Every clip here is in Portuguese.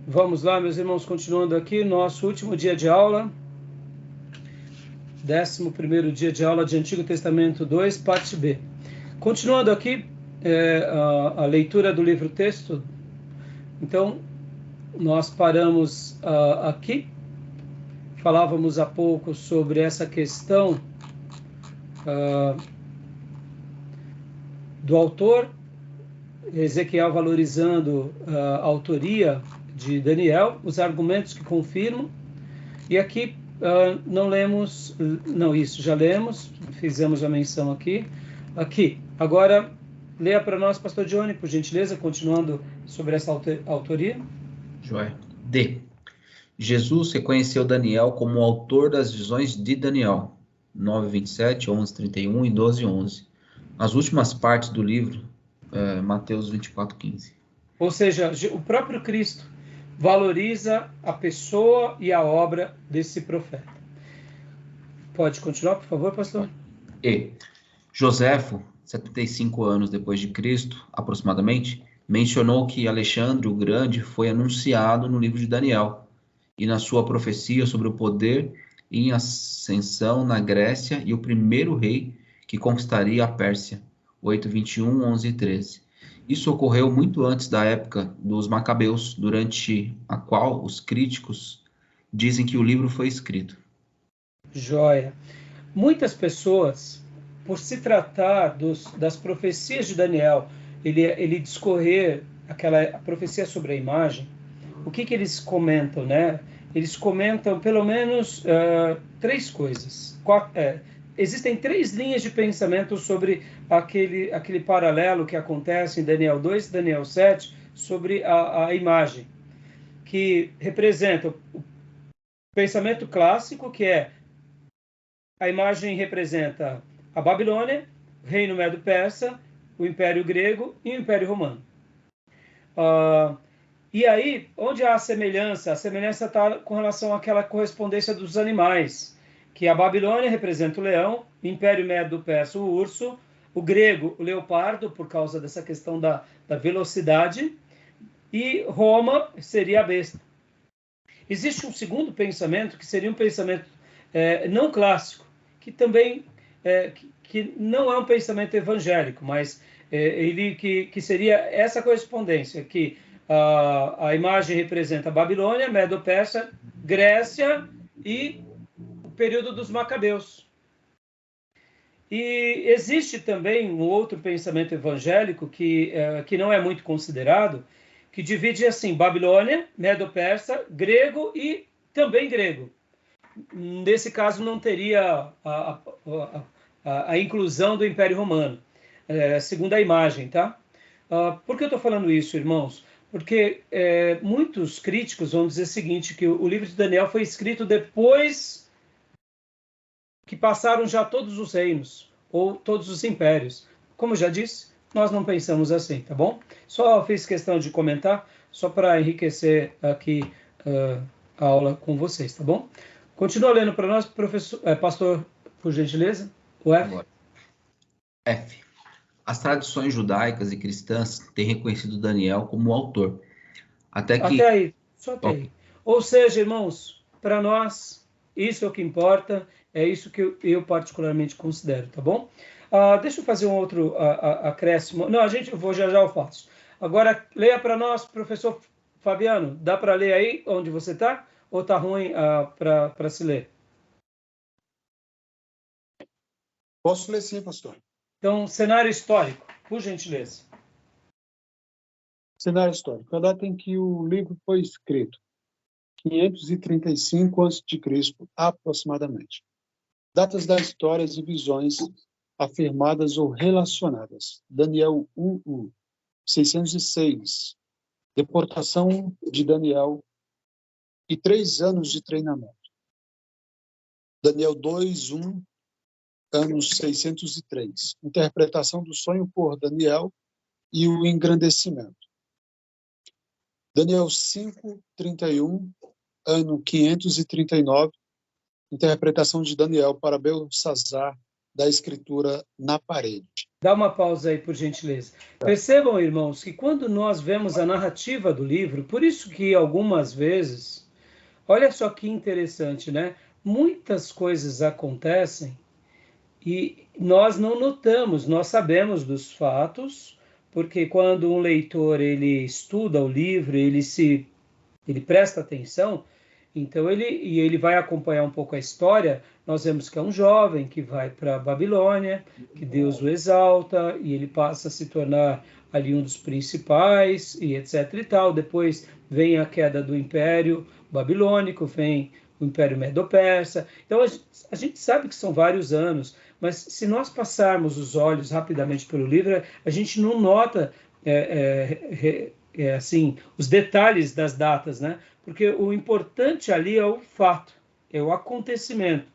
Vamos lá, meus irmãos, continuando aqui, nosso último dia de aula, 11º dia de aula de Antigo Testamento 2, parte B. Continuando aqui, a leitura do livro-texto. Então, nós paramos aqui, falávamos há pouco sobre essa questão do autor, Ezequiel valorizando a autoria de Daniel, os argumentos que confirmam, e aqui não lemos, não, isso já lemos, fizemos a menção aqui. Agora, leia para nós, pastor Johnny, por gentileza, continuando sobre essa autoria. Joia. D. Jesus reconheceu Daniel como o autor das visões de Daniel, 9:27, 11:31 e 12:11. As últimas partes do livro, Mateus 24:15. Ou seja, o próprio Cristo valoriza a pessoa e a obra desse profeta. Pode continuar, por favor, pastor? E. Joséfo, 75 anos depois de Cristo, aproximadamente, mencionou que Alexandre o Grande foi anunciado no livro de Daniel e na sua profecia sobre o poder em ascensão na Grécia e o primeiro rei que conquistaria a Pérsia, 8:21, 11 e 13. Isso ocorreu muito antes da época dos Macabeus, durante a qual os críticos dizem que o livro foi escrito. Joia. Muitas pessoas, por se tratar das profecias de Daniel, ele discorrer a profecia sobre a imagem, o que eles comentam, né? Eles comentam pelo menos três coisas. Existem três linhas de pensamento sobre aquele paralelo que acontece em Daniel 2 e Daniel 7 sobre a imagem, que representa o pensamento clássico, que é a imagem representa a Babilônia, o reino Medo-Persa, o Império Grego e o Império Romano. E aí, onde há a semelhança? A semelhança está com relação àquela correspondência dos animais, que a Babilônia representa o leão, o Império Medo-Persa o urso, o grego o leopardo, por causa dessa questão da velocidade, e Roma seria a besta. Existe um segundo pensamento, que seria um pensamento não clássico, que também que não é um pensamento evangélico, mas que seria essa correspondência, que a imagem representa a Babilônia, Medo-Persa, Grécia e o período dos Macabeus. E existe também um outro pensamento evangélico que não é muito considerado, que divide assim, Babilônia, Medo-Persa, grego e também grego. Nesse caso não teria a inclusão do Império Romano, segundo a imagem, tá? Por que eu estou falando isso, irmãos? Porque muitos críticos vão dizer o seguinte, que o livro de Daniel foi escrito depois que passaram já todos os reinos, ou todos os impérios. Como eu já disse, nós não pensamos assim, tá bom? Só fiz questão de comentar, só para enriquecer aqui a aula com vocês, tá bom? Continua lendo para nós, pastor, por gentileza, o F. Agora. F. As tradições judaicas e cristãs têm reconhecido Daniel como o autor. Até aí, só até aí. Ou seja, irmãos, para nós, isso é o que importa, é isso que eu particularmente considero, tá bom? Deixa eu fazer um outro acréscimo. Não, já eu faço. Agora, leia para nós, professor Fabiano, dá para ler aí onde você está? Ou está ruim para se ler? Posso ler sim, pastor. Então, cenário histórico, por gentileza. Cenário histórico. A data em que o livro foi escrito, 535 a.C., aproximadamente. Datas das histórias e visões afirmadas ou relacionadas. Daniel 1:1, 606. Deportação de Daniel e 3 anos de treinamento. Daniel 2:1, anos 603. Interpretação do sonho por Daniel e o engrandecimento. Daniel 5:31, ano 539. Interpretação de Daniel para Belsassar da escritura na parede. Dá uma pausa aí, por gentileza. Percebam, irmãos, que quando nós vemos a narrativa do livro, por isso que algumas vezes, olha só que interessante, né? Muitas coisas acontecem e nós não notamos, nós sabemos dos fatos, porque quando um leitor ele estuda o livro, ele presta atenção, então ele vai acompanhar um pouco a história. Nós vemos que é um jovem que vai para a Babilônia, que Deus o exalta, e ele passa a se tornar ali um dos principais, e etc e tal. Depois vem a queda do Império Babilônico, vem o Império Medo-Persa. Então a gente sabe que são vários anos, mas se nós passarmos os olhos rapidamente pelo livro, a gente não nota assim, os detalhes das datas, né? Porque o importante ali é o fato, é o acontecimento.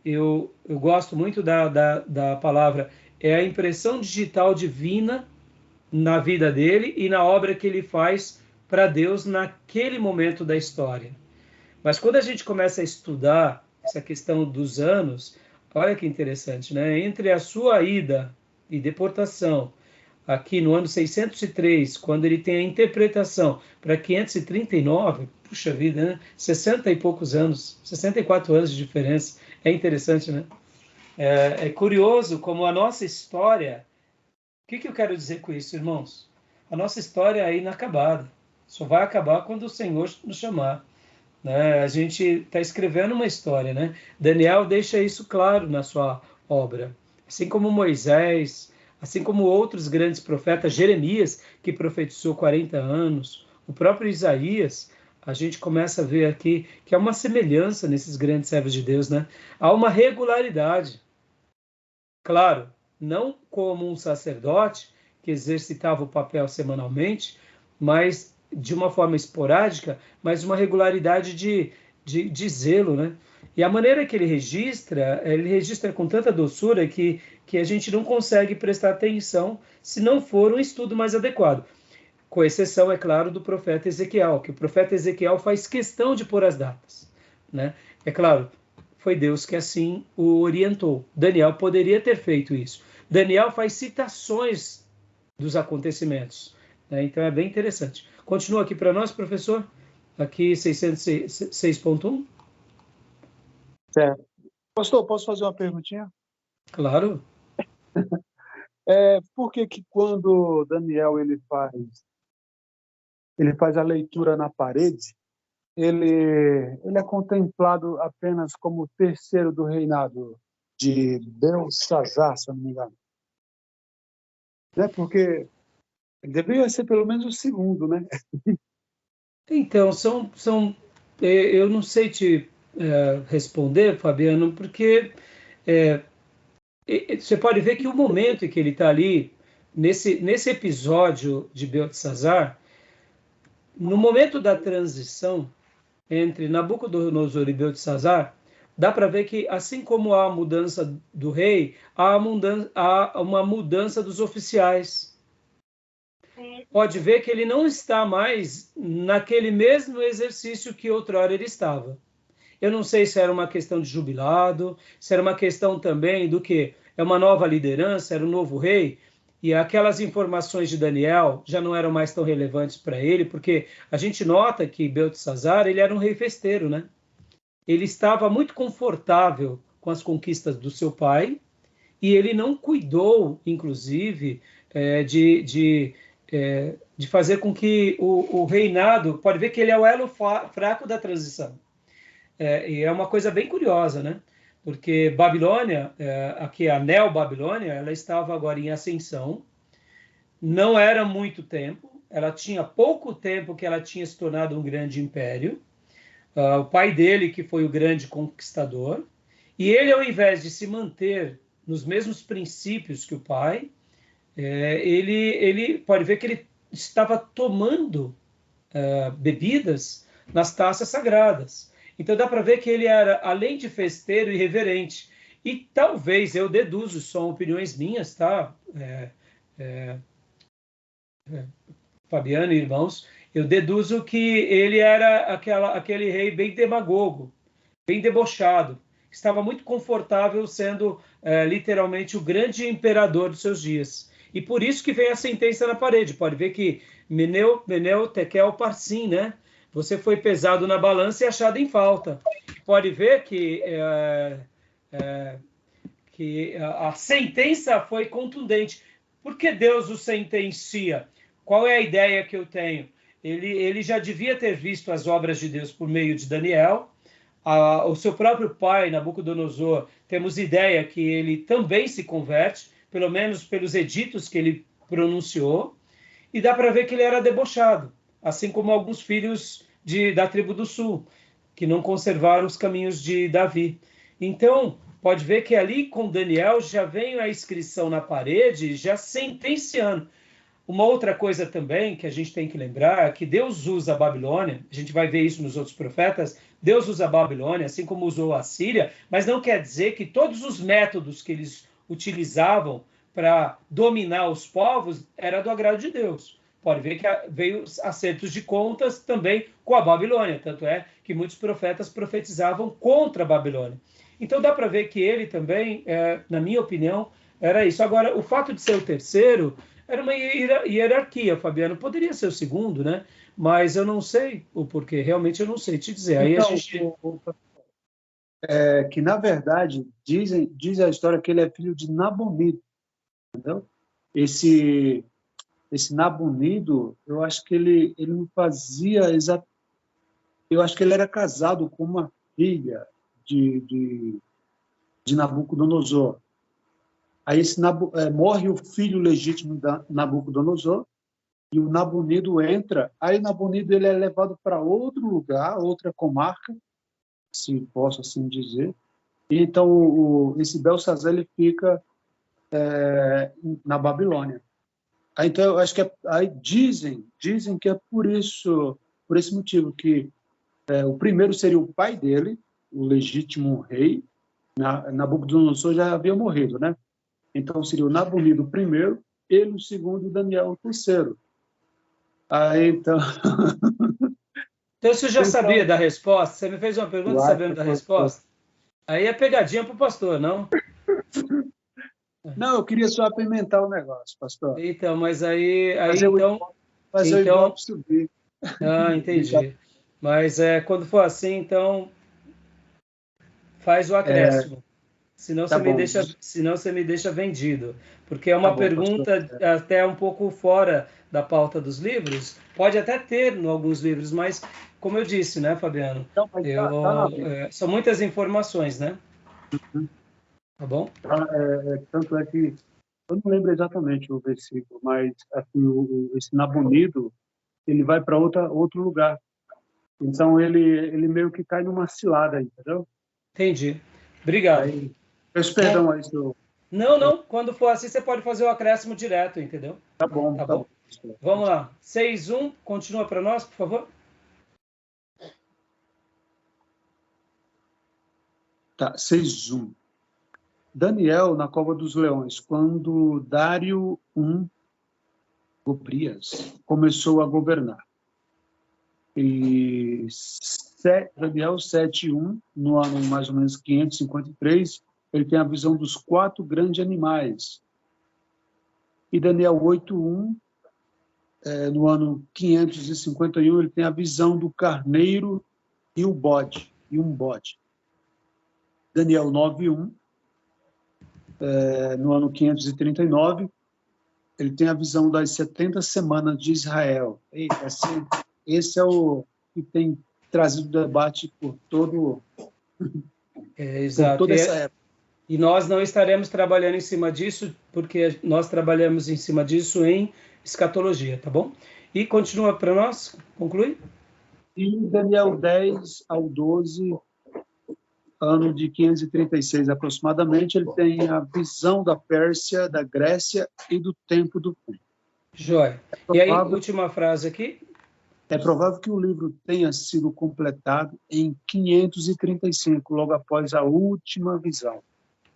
Eu gosto muito da palavra, é a impressão digital divina na vida dele e na obra que ele faz para Deus naquele momento da história. Mas quando a gente começa a estudar essa questão dos anos, olha que interessante, né? Entre a sua ida e deportação, aqui no ano 603, quando ele tem a interpretação para 539, puxa vida, né? 60 e poucos anos, 64 anos de diferença. É interessante, né? É curioso como a nossa história... O que eu quero dizer com isso, irmãos? A nossa história é inacabada. Só vai acabar quando o Senhor nos chamar. Né? A gente está escrevendo uma história, né? Daniel deixa isso claro na sua obra. Assim como Moisés, assim como outros grandes profetas, Jeremias, que profetizou 40 anos, o próprio Isaías, a gente começa a ver aqui que há uma semelhança nesses grandes servos de Deus, né? Há uma regularidade. Claro, não como um sacerdote que exercitava o papel semanalmente, mas de uma forma esporádica, mas uma regularidade de zelo, né? E a maneira que ele registra com tanta doçura que a gente não consegue prestar atenção se não for um estudo mais adequado. Com exceção, é claro, do profeta Ezequiel, que o profeta Ezequiel faz questão de pôr as datas, né? É claro, foi Deus que assim o orientou. Daniel poderia ter feito isso. Daniel faz citações dos acontecimentos, né? Então é bem interessante. Continua aqui para nós, professor. Aqui 606.1. Certo. Pastor, posso fazer uma perguntinha? Claro. Por que quando Daniel ele faz a leitura na parede, ele é contemplado apenas como o terceiro do reinado de Belsazar, se eu não me engano? Né? Porque deveria ser pelo menos o segundo, né? Então, eu não sei te responder, Fabiano, porque você pode ver que o momento em que ele está ali, nesse episódio de Beltesazar, no momento da transição entre Nabucodonosor e Beltesazar, dá para ver que, assim como há a mudança do rei, há uma mudança dos oficiais. Pode ver que ele não está mais naquele mesmo exercício que outrora ele estava. Eu não sei se era uma questão de jubilado, se era uma questão também do que é uma nova liderança, era um novo rei, e aquelas informações de Daniel já não eram mais tão relevantes para ele, porque a gente nota que Beltesazar, ele era um rei festeiro, né? Ele estava muito confortável com as conquistas do seu pai, e ele não cuidou, inclusive, de fazer com que o reinado... Pode ver que ele é o elo fraco da transição. E é uma coisa bem curiosa, né? Porque Babilônia, aqui a Neo-Babilônia, ela estava agora em ascensão, não era muito tempo, ela tinha pouco tempo que ela tinha se tornado um grande império, o pai dele que foi o grande conquistador, e ele, ao invés de se manter nos mesmos princípios que o pai, ele pode ver que ele estava tomando bebidas nas taças sagradas. Então dá para ver que ele era, além de festeiro, irreverente. E talvez, eu deduzo, são opiniões minhas, tá? Fabiano e irmãos, eu deduzo que ele era aquele rei bem demagogo, bem debochado, estava muito confortável sendo literalmente o grande imperador dos seus dias. E por isso que vem a sentença na parede. Pode ver que Meneu, Tekel, Parsim, né? Você foi pesado na balança e achado em falta. Pode ver que a sentença foi contundente. Por que Deus o sentencia? Qual é a ideia que eu tenho? Ele já devia ter visto as obras de Deus por meio de Daniel. O seu próprio pai, Nabucodonosor, temos ideia que ele também se converte, pelo menos pelos editos que ele pronunciou, e dá para ver que ele era debochado, assim como alguns filhos da tribo do sul, que não conservaram os caminhos de Davi. Então, pode ver que ali com Daniel já vem a inscrição na parede, já sentenciando. Uma outra coisa também que a gente tem que lembrar é que Deus usa a Babilônia, a gente vai ver isso nos outros profetas, Deus usa a Babilônia, assim como usou a Síria, mas não quer dizer que todos os métodos que eles utilizavam para dominar os povos era do agrado de Deus. Pode ver que veio acertos de contas também com a Babilônia, tanto é que muitos profetas profetizavam contra a Babilônia. Então dá para ver que ele também, na minha opinião, era isso. Agora, o fato de ser o terceiro era uma hierarquia, Fabiano. Poderia ser o segundo, né? Mas eu não sei o porquê. Realmente eu não sei te dizer. Aí Então, a gente... que na verdade diz a história que ele é filho de Nabonido, entendeu? Esse Nabonido, eu acho que ele não fazia eu acho que ele era casado com uma filha de Nabucodonosor. Aí morre o filho legítimo da Nabucodonosor e o Nabonido entra. Aí Nabonido ele é levado para outro lugar, outra comarca, se posso assim dizer. E então esse Belsazar ele fica na Babilônia. Aí, então eu acho que aí dizem que é por esse motivo que o primeiro seria o pai dele, o legítimo rei. Nabucodonosor já havia morrido, né? Então, seria o Nabonido o primeiro, ele o segundo e Daniel o terceiro. Aí, então... Então, você já sabia da resposta? Você me fez uma pergunta sabendo da resposta? Aí é pegadinha para o pastor, não? Não, eu queria só apimentar o negócio, pastor. Então, mas aí fazer o Ibope subir. Ah, entendi. Mas quando for assim, então, faz o acréscimo. Senão você me deixa vendido. Porque é uma pergunta até um pouco fora da pauta dos livros. Pode até ter em alguns livros, mas, como eu disse, né, Fabiano? Não, são muitas informações, né? Uhum. Tá bom? Tanto é que eu não lembro exatamente o versículo, mas assim, esse Nabonido, ele vai para outro lugar. Então, ele meio que cai numa cilada, entendeu? Entendi. Obrigado. Peço perdão aí, senhor. Não. Quando for assim, você pode fazer o acréscimo direto, entendeu? Tá bom. Vamos lá. 6:1, continua para nós, por favor. Tá, 6:1. Daniel na cova dos leões, quando Dário I Gobrias começou a governar. E Daniel 7:1, no ano mais ou menos 553, ele tem a visão dos 4 grandes animais. E Daniel 8:1, no ano 551, ele tem a visão do carneiro e um bode. Daniel 9:1, no ano 539, ele tem a visão das 70 semanas de Israel. Esse é o que tem trazido debate por exato. Por toda essa época. E nós não estaremos trabalhando em cima disso, porque nós trabalhamos em cima disso em escatologia, tá bom? E continua para nós, conclui. E Daniel 10 ao 12, ano de 536 aproximadamente, ele tem a visão da Pérsia, da Grécia e do tempo do fim. Joia. E aí, última frase aqui. É provável que o livro tenha sido completado em 535, logo após a última visão.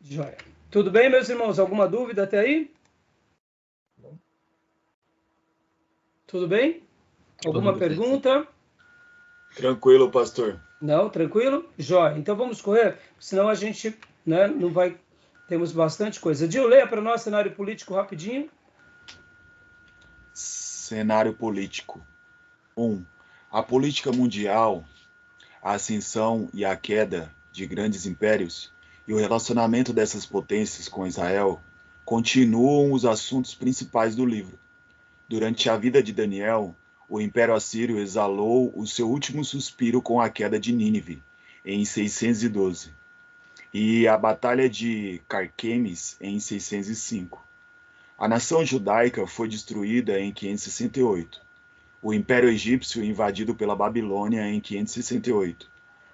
Joia. Tudo bem, meus irmãos? Alguma dúvida até aí? Tudo bem? Alguma pergunta? Tranquilo, pastor. Não, tranquilo? Joia. Então vamos correr, senão a gente não vai temos bastante coisa. Dil, leia para nós cenário político rapidinho. Cenário político. 1. A política mundial, a ascensão e a queda de grandes impérios e o relacionamento dessas potências com Israel continuam os assuntos principais do livro. Durante a vida de Daniel, o Império Assírio exalou o seu último suspiro com a queda de Nínive, em 612, e a Batalha de Carquemes, em 605. A nação judaica foi destruída em 568. O Império Egípcio invadido pela Babilônia em 568.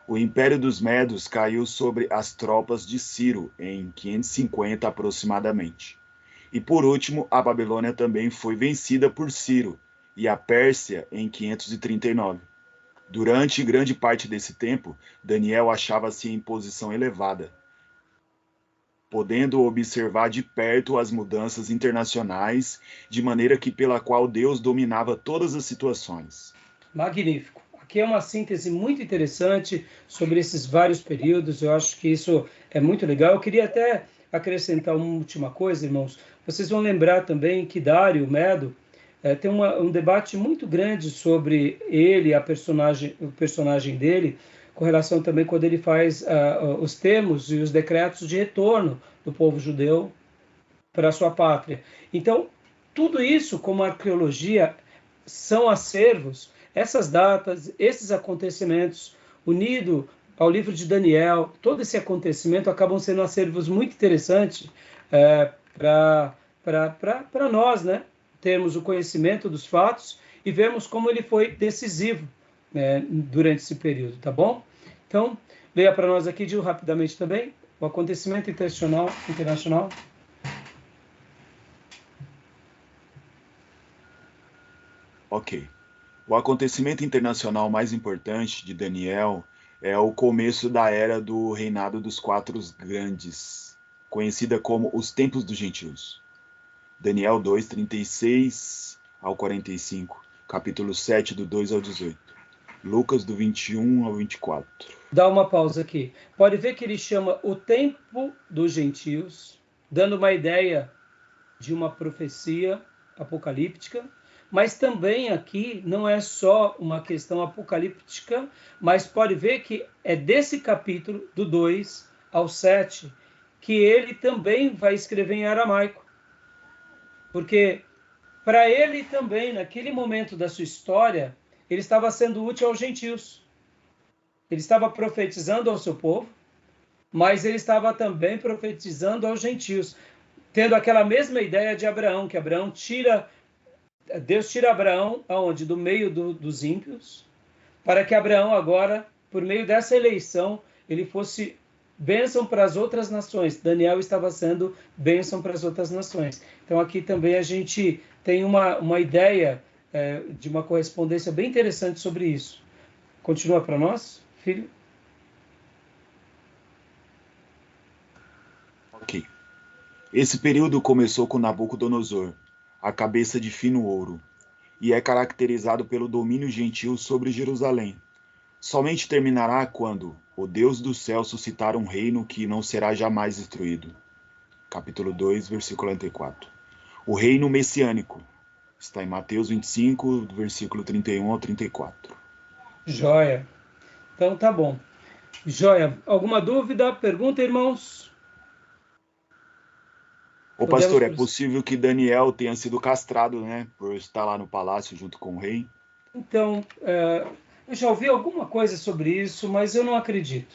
O Império dos Medos caiu sobre as tropas de Ciro em 550 aproximadamente. E por último, a Babilônia também foi vencida por Ciro e a Pérsia em 539. Durante grande parte desse tempo, Daniel achava-se em posição elevada, podendo observar de perto as mudanças internacionais, de maneira que pela qual Deus dominava todas as situações. Magnífico. Aqui é uma síntese muito interessante sobre esses vários períodos. Eu acho que isso é muito legal. Eu queria até acrescentar uma última coisa, irmãos. Vocês vão lembrar também que Dário, o Medo, tem um debate muito grande sobre ele, o personagem dele, com relação também quando ele faz os termos e os decretos de retorno do povo judeu para a sua pátria. Então, tudo isso, como arqueologia, são acervos, essas datas, esses acontecimentos, unido ao livro de Daniel, todo esse acontecimento acabam sendo acervos muito interessantes para nós, né? Termos o conhecimento dos fatos e vermos como ele foi decisivo durante esse período, tá bom? Então, leia para nós aqui, Gil, rapidamente também, o acontecimento internacional. Ok. O acontecimento internacional mais importante de Daniel é o começo da era do reinado dos quatro grandes, conhecida como os tempos dos gentios. Daniel 2, 36 ao 45, capítulo 7, do 2 ao 18. Lucas, do 21 ao 24. Dá uma pausa aqui. Pode ver que ele chama o tempo dos gentios, dando uma ideia de uma profecia apocalíptica, mas também aqui não é só uma questão apocalíptica, mas pode ver que é desse capítulo, do 2 ao 7, que ele também vai escrever em aramaico. Porque para ele também, naquele momento da sua história, ele estava sendo útil aos gentios. Ele estava profetizando ao seu povo, mas ele estava também profetizando aos gentios, tendo aquela mesma ideia de Abraão, que Deus tira Abraão aonde? Do meio dos ímpios, para que Abraão agora, por meio dessa eleição, ele fosse bênção para as outras nações. Daniel estava sendo bênção para as outras nações. Então aqui também a gente tem uma ideia de uma correspondência bem interessante sobre isso. Continua para nós, filho? Ok. Esse período começou com Nabucodonosor, a cabeça de fino ouro, e é caracterizado pelo domínio gentil sobre Jerusalém. Somente terminará quando o Deus do céu suscitar um reino que não será jamais destruído. Capítulo 2, versículo 44. O reino messiânico está em Mateus 25, do versículo 31 ao 34. Joia. Então tá bom. Joia. Alguma dúvida? Pergunta, irmãos? Ô pastor, é possível que Daniel tenha sido castrado, né? Por estar lá no palácio junto com o rei? Então, eu já ouvi alguma coisa sobre isso, mas eu não acredito.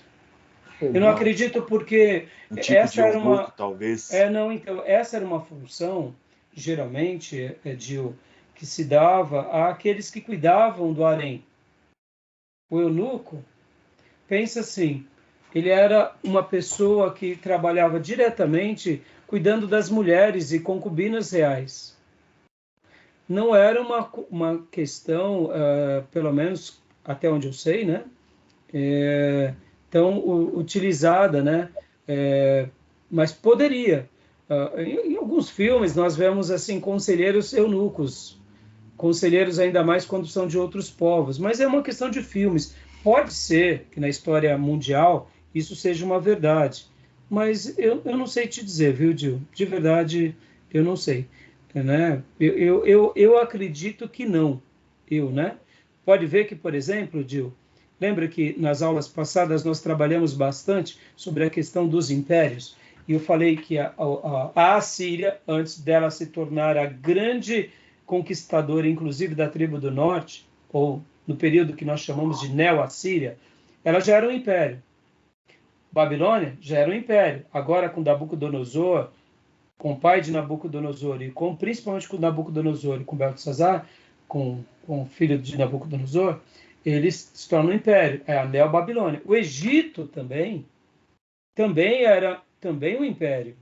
Eu não acredito porque essa era uma... talvez. Então, essa era uma função, geralmente, Gil, que se dava àqueles que cuidavam do harém. O eunuco, pensa assim, ele era uma pessoa que trabalhava diretamente cuidando das mulheres e concubinas reais. Não era uma questão, pelo menos até onde eu sei, né? Tão utilizada, né? Mas poderia. Em alguns filmes nós vemos assim conselheiros eunucos, conselheiros ainda mais quando são de outros povos, mas é uma questão de filmes. Pode ser que na história mundial isso seja uma verdade, mas eu não sei te dizer, viu, Gil? De verdade, eu não sei, né? Eu acredito que não, né? Pode ver que, por exemplo, Gil, lembra que nas aulas passadas nós trabalhamos bastante sobre a questão dos impérios, e eu falei que a Assíria, antes dela se tornar a grande conquistadora, inclusive da tribo do norte, ou no período que nós chamamos de Neo-Assíria, ela já era um império. Babilônia já era um império. Agora, com Nabucodonosor, com o pai de Nabucodonosor, e principalmente com Nabucodonosor e com Beltesazar, com o filho de Nabucodonosor, eles se tornam um império. É a Neo-Babilônia. O Egito também era um império.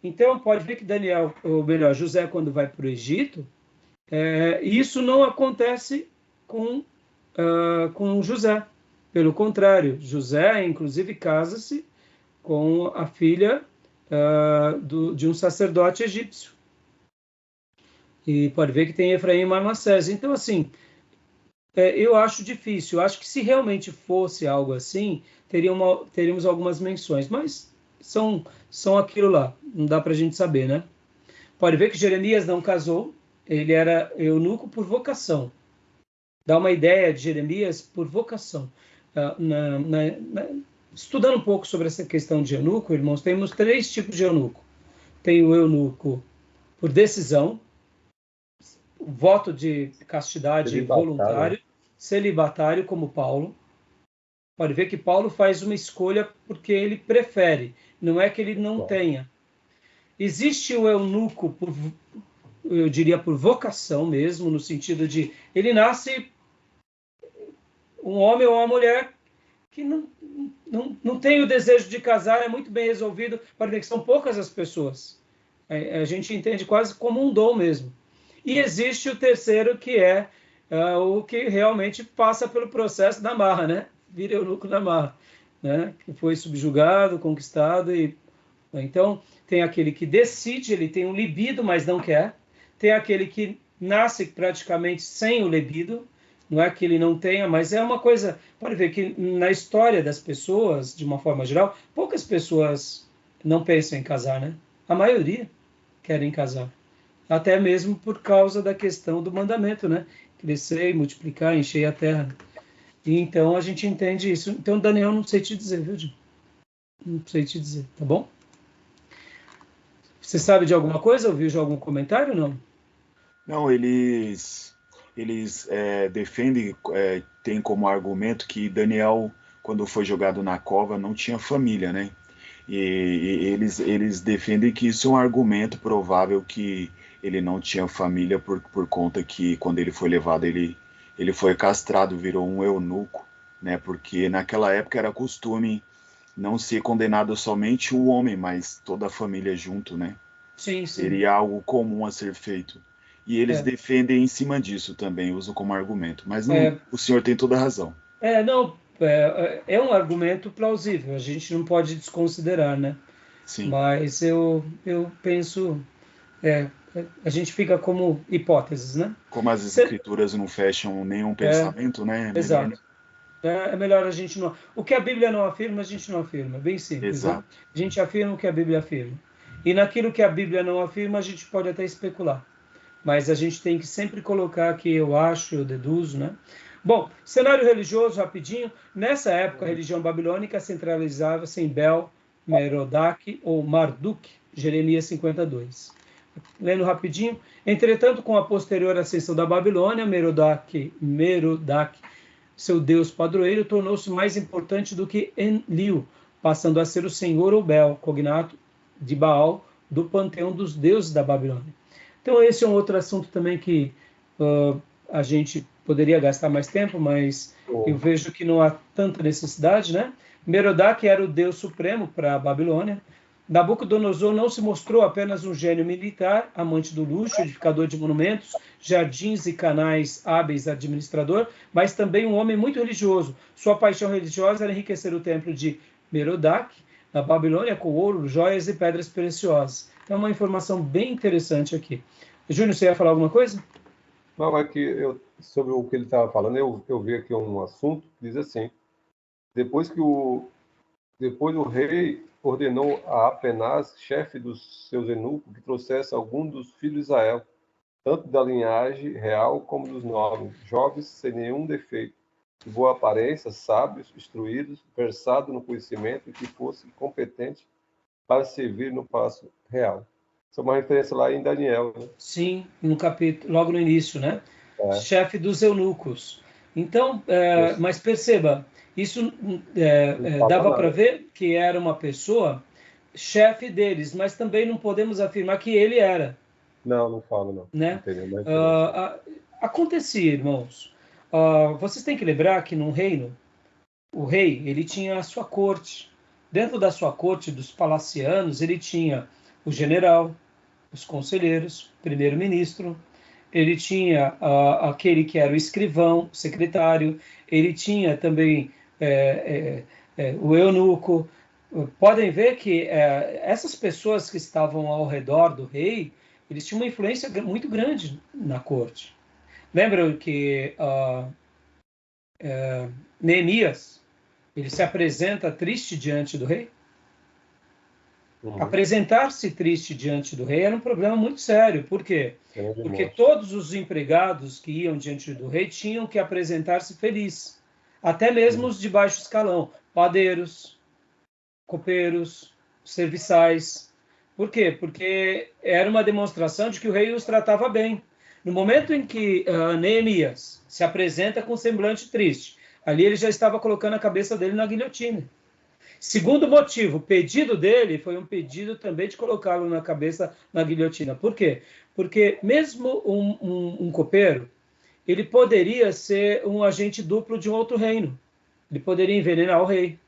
Então, pode ver que Daniel, ou melhor, José, quando vai para o Egito, isso não acontece com José. Pelo contrário, José, inclusive, casa-se com a filha de um sacerdote egípcio. E pode ver que tem Efraim e Manassés. Então, assim, eu acho difícil. Eu acho que se realmente fosse algo assim, teríamos algumas menções. Mas são aquilo lá. Não dá para a gente saber, né? Pode ver que Jeremias não casou. Ele era eunuco por vocação. Dá uma ideia de Jeremias por vocação. Estudando um pouco sobre essa questão de eunuco, irmãos, temos 3 tipos de eunuco. Tem o eunuco por decisão, voto de castidade voluntário, celibatário, como Paulo. Pode ver que Paulo faz uma escolha porque ele prefere, não é que ele não tenha. Existe o eunuco, eu diria por vocação mesmo, no sentido de ele nasce um homem ou uma mulher que não tem o desejo de casar, é muito bem resolvido, para ver que são poucas as pessoas. A gente entende quase como um dom mesmo. E existe o terceiro, que é o que realmente passa pelo processo da marra, né? Vira eunuco na marra, né? Que foi subjugado, conquistado. Então, tem aquele que decide, ele tem um libido, mas não quer. Tem aquele que nasce praticamente sem o libido, não é que ele não tenha, mas é uma coisa... Pode ver que na história das pessoas, de uma forma geral, poucas pessoas não pensam em casar, né? A maioria querem casar. Até mesmo por causa da questão do mandamento, né? Crescer, multiplicar, encher a terra. E então a gente entende isso. Então, Daniel, não sei te dizer, viu, Jim? Não sei te dizer, tá bom? Você sabe de alguma coisa? Ouviu de algum comentário ou não? Não, eles defendem, tem como argumento que Daniel, quando foi jogado na cova, não tinha família, né? E eles defendem que isso é um argumento provável que ele não tinha família por conta que quando ele foi levado, ele foi castrado, virou um eunuco, né? Porque naquela época era costume não ser condenado somente o homem, mas toda a família junto, né? Sim. Seria algo comum a ser feito. E eles defendem em cima disso também, usam como argumento. Mas não, o senhor tem toda a razão. É um argumento plausível, a gente não pode desconsiderar, né? Sim. Mas eu penso, a gente fica como hipóteses, né? Como as escrituras não fecham nenhum pensamento, né? Exato. É melhor a gente não... O que a Bíblia não afirma, a gente não afirma. Bem simples. Exato. Né? A gente afirma o que a Bíblia afirma. E naquilo que a Bíblia não afirma, a gente pode até especular. Mas a gente tem que sempre colocar que eu acho, eu deduzo, né? Bom, cenário religioso, rapidinho. Nessa época, a religião babilônica centralizava-se em Bel, Merodach ou Marduk, Jeremias 52. Lendo rapidinho. Entretanto, com a posterior ascensão da Babilônia, Merodach, seu deus padroeiro, tornou-se mais importante do que Enlil, passando a ser o senhor ou Bel, cognato de Baal, do panteão dos deuses da Babilônia. Então, esse é um outro assunto também que a gente poderia gastar mais tempo, mas eu vejo que não há tanta necessidade, né? Merodach era o deus supremo para a Babilônia. Nabucodonosor não se mostrou apenas um gênio militar, amante do luxo, edificador de monumentos, jardins e canais hábeis administrador, mas também um homem muito religioso. Sua paixão religiosa era enriquecer o templo de Merodach, na Babilônia, com ouro, joias e pedras preciosas. Então, uma informação bem interessante aqui. Júnior, você ia falar alguma coisa? Não, é que sobre o que ele estava falando, eu vi aqui um assunto que diz assim: depois o rei ordenou a Apenaz, chefe dos seus eunucos, que trouxesse algum dos filhos de Israel, tanto da linhagem real como dos nobres, jovens sem nenhum defeito, de boa aparência, sábios, instruídos, versados no conhecimento e que fosse competente para servir no palácio real. Isso é uma referência lá em Daniel, né? Sim, no capítulo, logo no início, né? É. Chefe dos eunucos. Então, mas perceba, isso dava para ver que era uma pessoa chefe deles, mas também não podemos afirmar que ele era. Não falo, não. Né? Entendeu? Acontecia, irmãos. Vocês têm que lembrar que num reino, o rei, ele tinha a sua corte. Dentro da sua corte, dos palacianos, ele tinha o general, os conselheiros, o primeiro-ministro, ele tinha aquele que era o escrivão, o secretário, ele tinha também o eunuco. Podem ver que essas pessoas que estavam ao redor do rei, eles tinham uma influência muito grande na corte. Lembram que Neemias, ele se apresenta triste diante do rei? Apresentar-se triste diante do rei era um problema muito sério. Por quê? Porque todos os empregados que iam diante do rei tinham que apresentar-se felizes. Até mesmo os de baixo escalão. Padeiros, copeiros, serviçais. Por quê? Porque era uma demonstração de que o rei os tratava bem. No momento em que Neemias se apresenta com um semblante triste, ali ele já estava colocando a cabeça dele na guilhotina. Segundo motivo, o pedido dele foi um pedido também de colocá-lo na cabeça na guilhotina. Por quê? Porque mesmo um copeiro, ele poderia ser um agente duplo de um outro reino. Ele poderia envenenar o rei.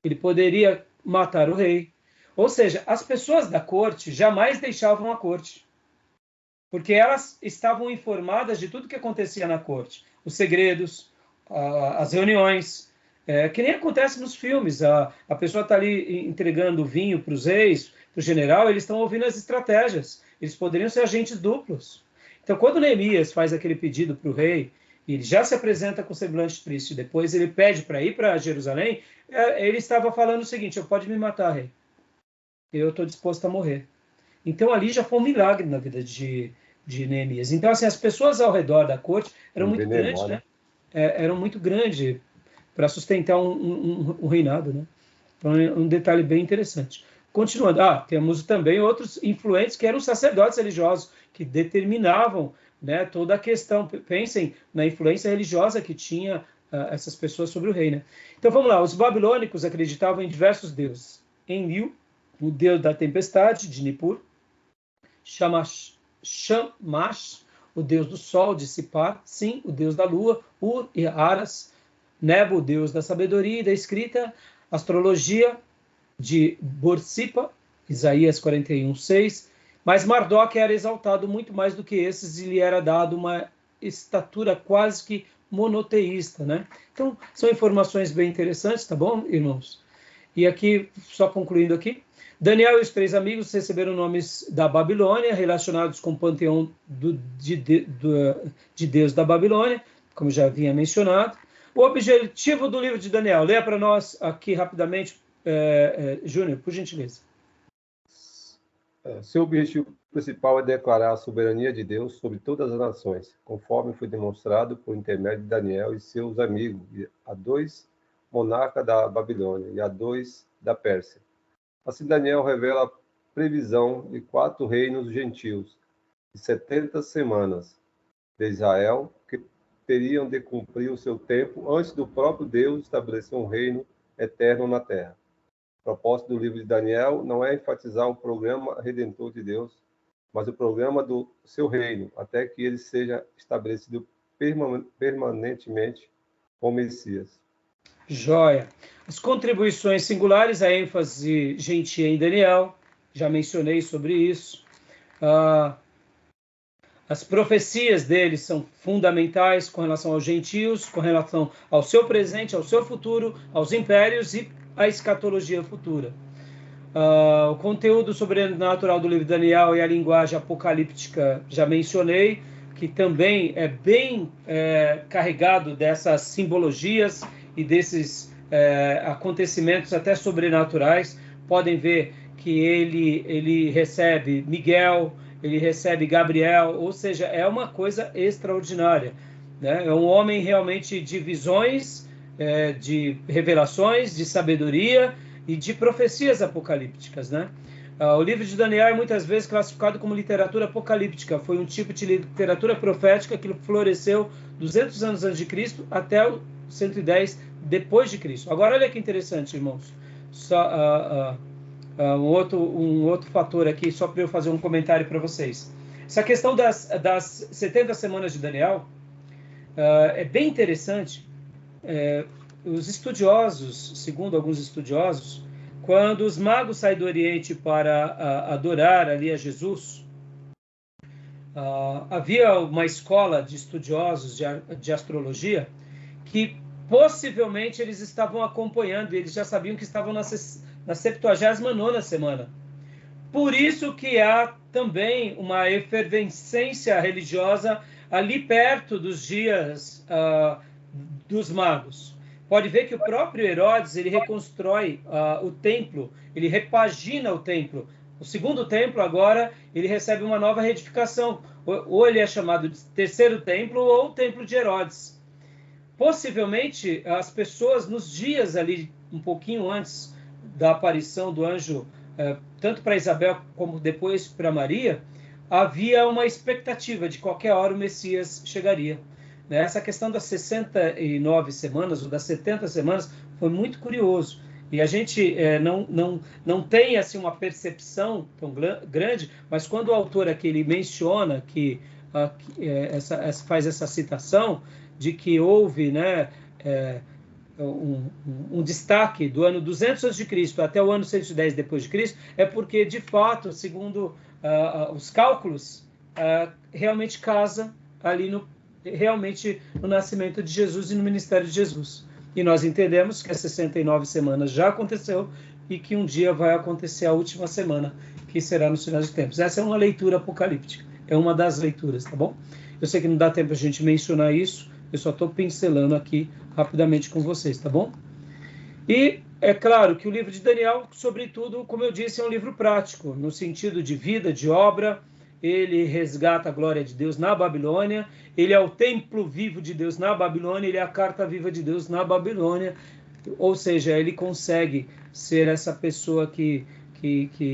Ele poderia matar o rei. Ou seja, as pessoas da corte jamais deixavam a corte. Porque elas estavam informadas de tudo que acontecia na corte. Os segredos, as reuniões, que nem acontece nos filmes. A pessoa está ali entregando vinho para os reis, para o general, eles estão ouvindo as estratégias. Eles poderiam ser agentes duplos. Então, quando Neemias faz aquele pedido para o rei, e ele já se apresenta com semblante triste, depois ele pede para ir para Jerusalém, ele estava falando o seguinte: pode me matar, rei. Eu estou disposto a morrer. Então, ali já foi um milagre na vida de Neemias. Então, assim, as pessoas ao redor da corte eram muito grandes, né? Eram muito grandes para sustentar um reinado, né? Então, é um detalhe bem interessante. Continuando, temos também outros influentes que eram sacerdotes religiosos, que determinavam, né, toda a questão. Pensem na influência religiosa que tinha essas pessoas sobre o rei, né? Então, vamos lá. Os babilônicos acreditavam em diversos deuses. Enlil, o deus da tempestade, de Nippur. Shamash, o deus do sol, de Sipar. Sim, o deus da lua. Ur e Aras. Nebo, o deus da sabedoria e da escrita. Astrologia, de Borsipa, Isaías 41:6. Mas Marduk era exaltado muito mais do que esses e lhe era dado uma estatura quase que monoteísta, né? Então, são informações bem interessantes, tá bom, irmãos? E aqui, só concluindo aqui, Daniel e os 3 amigos receberam nomes da Babilônia, relacionados com o panteão de Deus da Babilônia, como já havia mencionado. O objetivo do livro de Daniel, leia para nós aqui rapidamente, Júnior, por gentileza. Seu objetivo principal é declarar a soberania de Deus sobre todas as nações, conforme foi demonstrado por intermédio de Daniel e seus amigos, a 2 monarcas da Babilônia e a 2 da Pérsia. Assim, Daniel revela a previsão de 4 reinos gentios, de 70 semanas, de Israel, que teriam de cumprir o seu tempo antes do próprio Deus estabelecer um reino eterno na terra. O propósito do livro de Daniel não é enfatizar o programa redentor de Deus, mas o programa do seu reino, até que ele seja estabelecido permanentemente com o Messias. Joia. As contribuições singulares, a ênfase gentia em Daniel, já mencionei sobre isso. As profecias dele são fundamentais com relação aos gentios, com relação ao seu presente, ao seu futuro, aos impérios e à escatologia futura. O conteúdo sobrenatural do livro de Daniel e a linguagem apocalíptica já mencionei, que também é bem carregado dessas simbologias e desses acontecimentos até sobrenaturais. Podem ver que ele recebe Miguel, ele recebe Gabriel, ou seja, é uma coisa extraordinária, né? É um homem realmente de visões, de revelações, de sabedoria e de profecias apocalípticas, né? O livro de Daniel é muitas vezes classificado como literatura apocalíptica. Foi um tipo de literatura profética que floresceu 200 anos antes de Cristo até o 110 depois de Cristo. Agora, olha que interessante, irmãos. Só um outro fator aqui, só para eu fazer um comentário para vocês. Essa questão das 70 semanas de Daniel é bem interessante. Os estudiosos, segundo alguns estudiosos, quando os magos saem do Oriente para adorar ali a Jesus, havia uma escola de estudiosos de astrologia que possivelmente eles estavam acompanhando, eles já sabiam que estavam na 79ª semana. Por isso que há também uma efervescência religiosa ali perto dos dias dos magos. Pode ver que o próprio Herodes, ele reconstrói o templo, ele repagina o templo. O segundo templo, agora, ele recebe uma nova reedificação. Ou ele é chamado de terceiro templo ou templo de Herodes. Possivelmente, as pessoas, nos dias ali, um pouquinho antes da aparição do anjo, tanto para Isabel como depois para Maria, havia uma expectativa de qualquer hora o Messias chegaria. Essa questão das 69 semanas, ou das 70 semanas, foi muito curioso. E a gente não tem assim, uma percepção tão grande, mas quando o autor aqui ele menciona que faz essa citação de que houve, né, um destaque do ano 200 a.C. até o ano 110 depois de Cristo, é porque, de fato, segundo os cálculos, realmente casa ali realmente no nascimento de Jesus e no ministério de Jesus. E nós entendemos que as 69 semanas já aconteceu e que um dia vai acontecer a última semana, que será nos finais dos tempos. Essa é uma leitura apocalíptica, é uma das leituras, tá bom? Eu sei que não dá tempo a gente mencionar isso, eu só estou pincelando aqui rapidamente com vocês, tá bom? E é claro que o livro de Daniel, sobretudo, como eu disse, é um livro prático, no sentido de vida, de obra. Ele resgata a glória de Deus na Babilônia, ele é o templo vivo de Deus na Babilônia, ele é a carta viva de Deus na Babilônia, ou seja, ele consegue ser essa pessoa que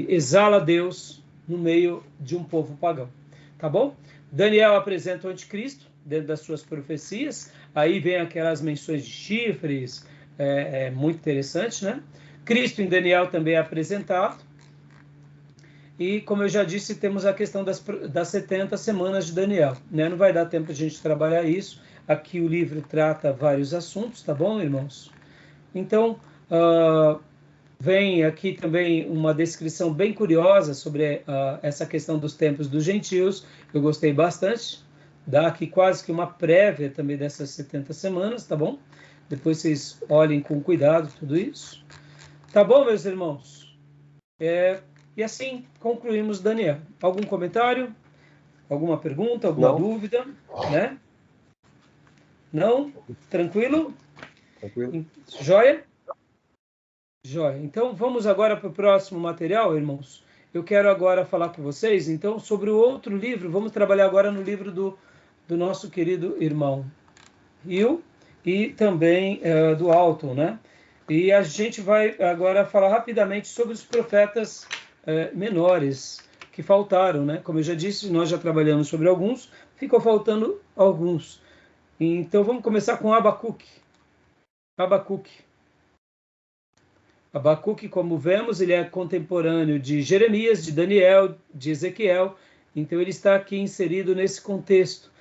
exala Deus no meio de um povo pagão, tá bom? Daniel apresenta o anticristo dentro das suas profecias, aí vem aquelas menções de chifres, muito interessante, né? Cristo em Daniel também é apresentado. E, como eu já disse, temos a questão das 70 semanas de Daniel, né? Não vai dar tempo de a gente trabalhar isso. Aqui o livro trata vários assuntos, tá bom, irmãos? Então, vem aqui também uma descrição bem curiosa sobre essa questão dos tempos dos gentios. Eu gostei bastante. Dá aqui quase que uma prévia também dessas 70 semanas, tá bom? Depois vocês olhem com cuidado tudo isso. Tá bom, meus irmãos? E assim concluímos Daniel. Algum comentário? Alguma pergunta? Alguma dúvida? Né? Não? Tranquilo? Tranquilo. Joia? Joia. Então vamos agora para o próximo material, irmãos. Eu quero agora falar com vocês, então, sobre o outro livro. Vamos trabalhar agora no livro do nosso querido irmão Hill e também do Alton, né? E a gente vai agora falar rapidamente sobre os profetas menores que faltaram, né? Como eu já disse, nós já trabalhamos sobre alguns, ficou faltando alguns. Então vamos começar com Abacuque. Abacuque, como vemos, ele é contemporâneo de Jeremias, de Daniel, de Ezequiel, então ele está aqui inserido nesse contexto.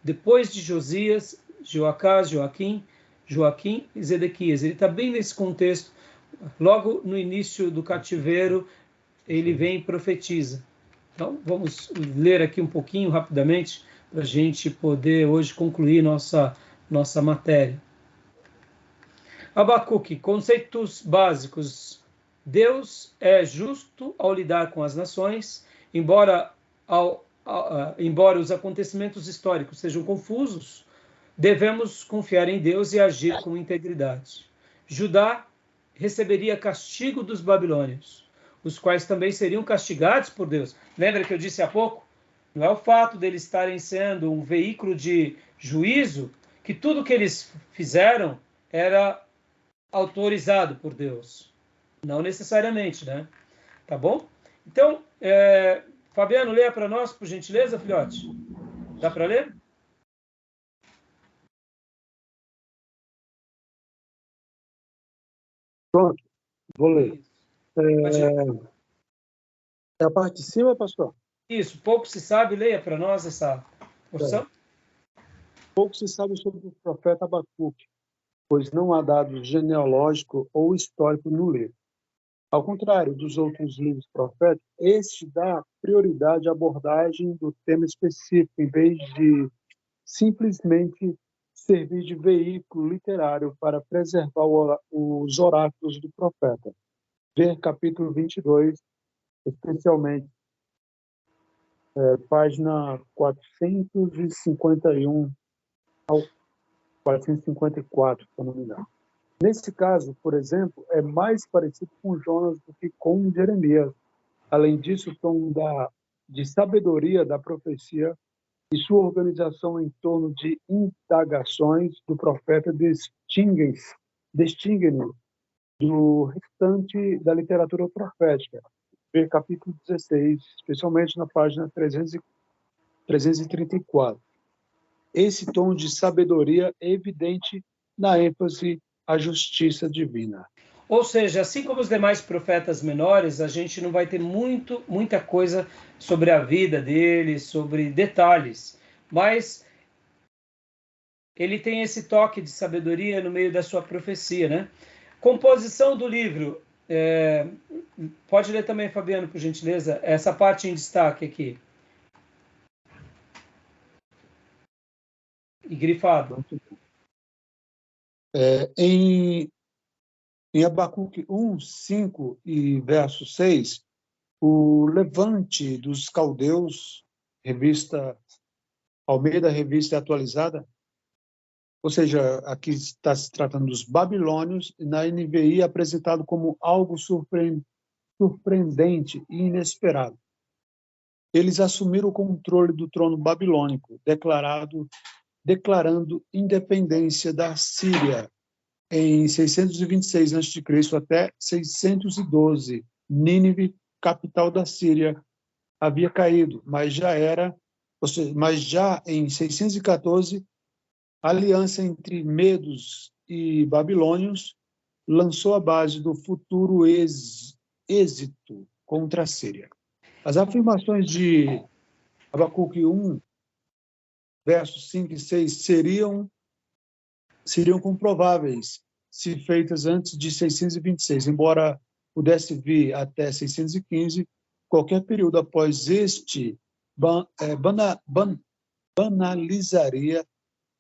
Depois de Josias, Joacás, Joaquim e Zedequias, ele está bem nesse contexto. Logo no início do cativeiro, ele vem e profetiza. Então, vamos ler aqui um pouquinho rapidamente para a gente poder hoje concluir nossa matéria. Abacuque, conceitos básicos. Deus é justo ao lidar com as nações, embora os acontecimentos históricos sejam confusos, devemos confiar em Deus e agir com integridade. Judá receberia castigo dos babilônios, os quais também seriam castigados por Deus. Lembra que eu disse há pouco? Não é o fato deles estarem sendo um veículo de juízo, que tudo que eles fizeram era autorizado por Deus. Não necessariamente, né? Tá bom? Então, Fabiano, leia para nós, por gentileza, filhote. Dá para ler? Pronto, vou ler. Pode ler. É a parte de cima, pastor? Isso, pouco se sabe, leia para nós essa porção. Pouco se sabe sobre o profeta Abacuque, pois não há dado genealógico ou histórico no livro. Ao contrário dos outros livros proféticos, este dá prioridade à abordagem do tema específico, em vez de simplesmente servir de veículo literário para preservar os oráculos do profeta. Ver capítulo 22, especialmente página 451 ao 454, se eu não me engano. Nesse caso, por exemplo, é mais parecido com Jonas do que com Jeremias. Além disso, o tom de sabedoria da profecia e sua organização em torno de indagações do profeta distinguem-no do restante da literatura profética. Ver capítulo 16, especialmente na página 334. Esse tom de sabedoria é evidente na ênfase à justiça divina. Ou seja, assim como os demais profetas menores, a gente não vai ter muita coisa sobre a vida deles, sobre detalhes, mas ele tem esse toque de sabedoria no meio da sua profecia, né? Composição do livro. Pode ler também, Fabiano, por gentileza, essa parte em destaque aqui. E grifado. Em Abacuque 1, 5 e verso 6, o levante dos caldeus, revista Almeida, revista atualizada, ou seja, aqui está se tratando dos babilônios, e na NVI apresentado como algo surpreendente e inesperado. Eles assumiram o controle do trono babilônico, declarando independência da Síria em 626 a.C. até 612. Nínive, capital da Síria, havia caído, mas já em 614, a aliança entre medos e babilônios lançou a base do futuro êxito contra a Síria. As afirmações de Abacuque 1, versos 5 e 6 seriam comprováveis se feitas antes de 626, embora pudesse vir até 615, qualquer período após este banalizaria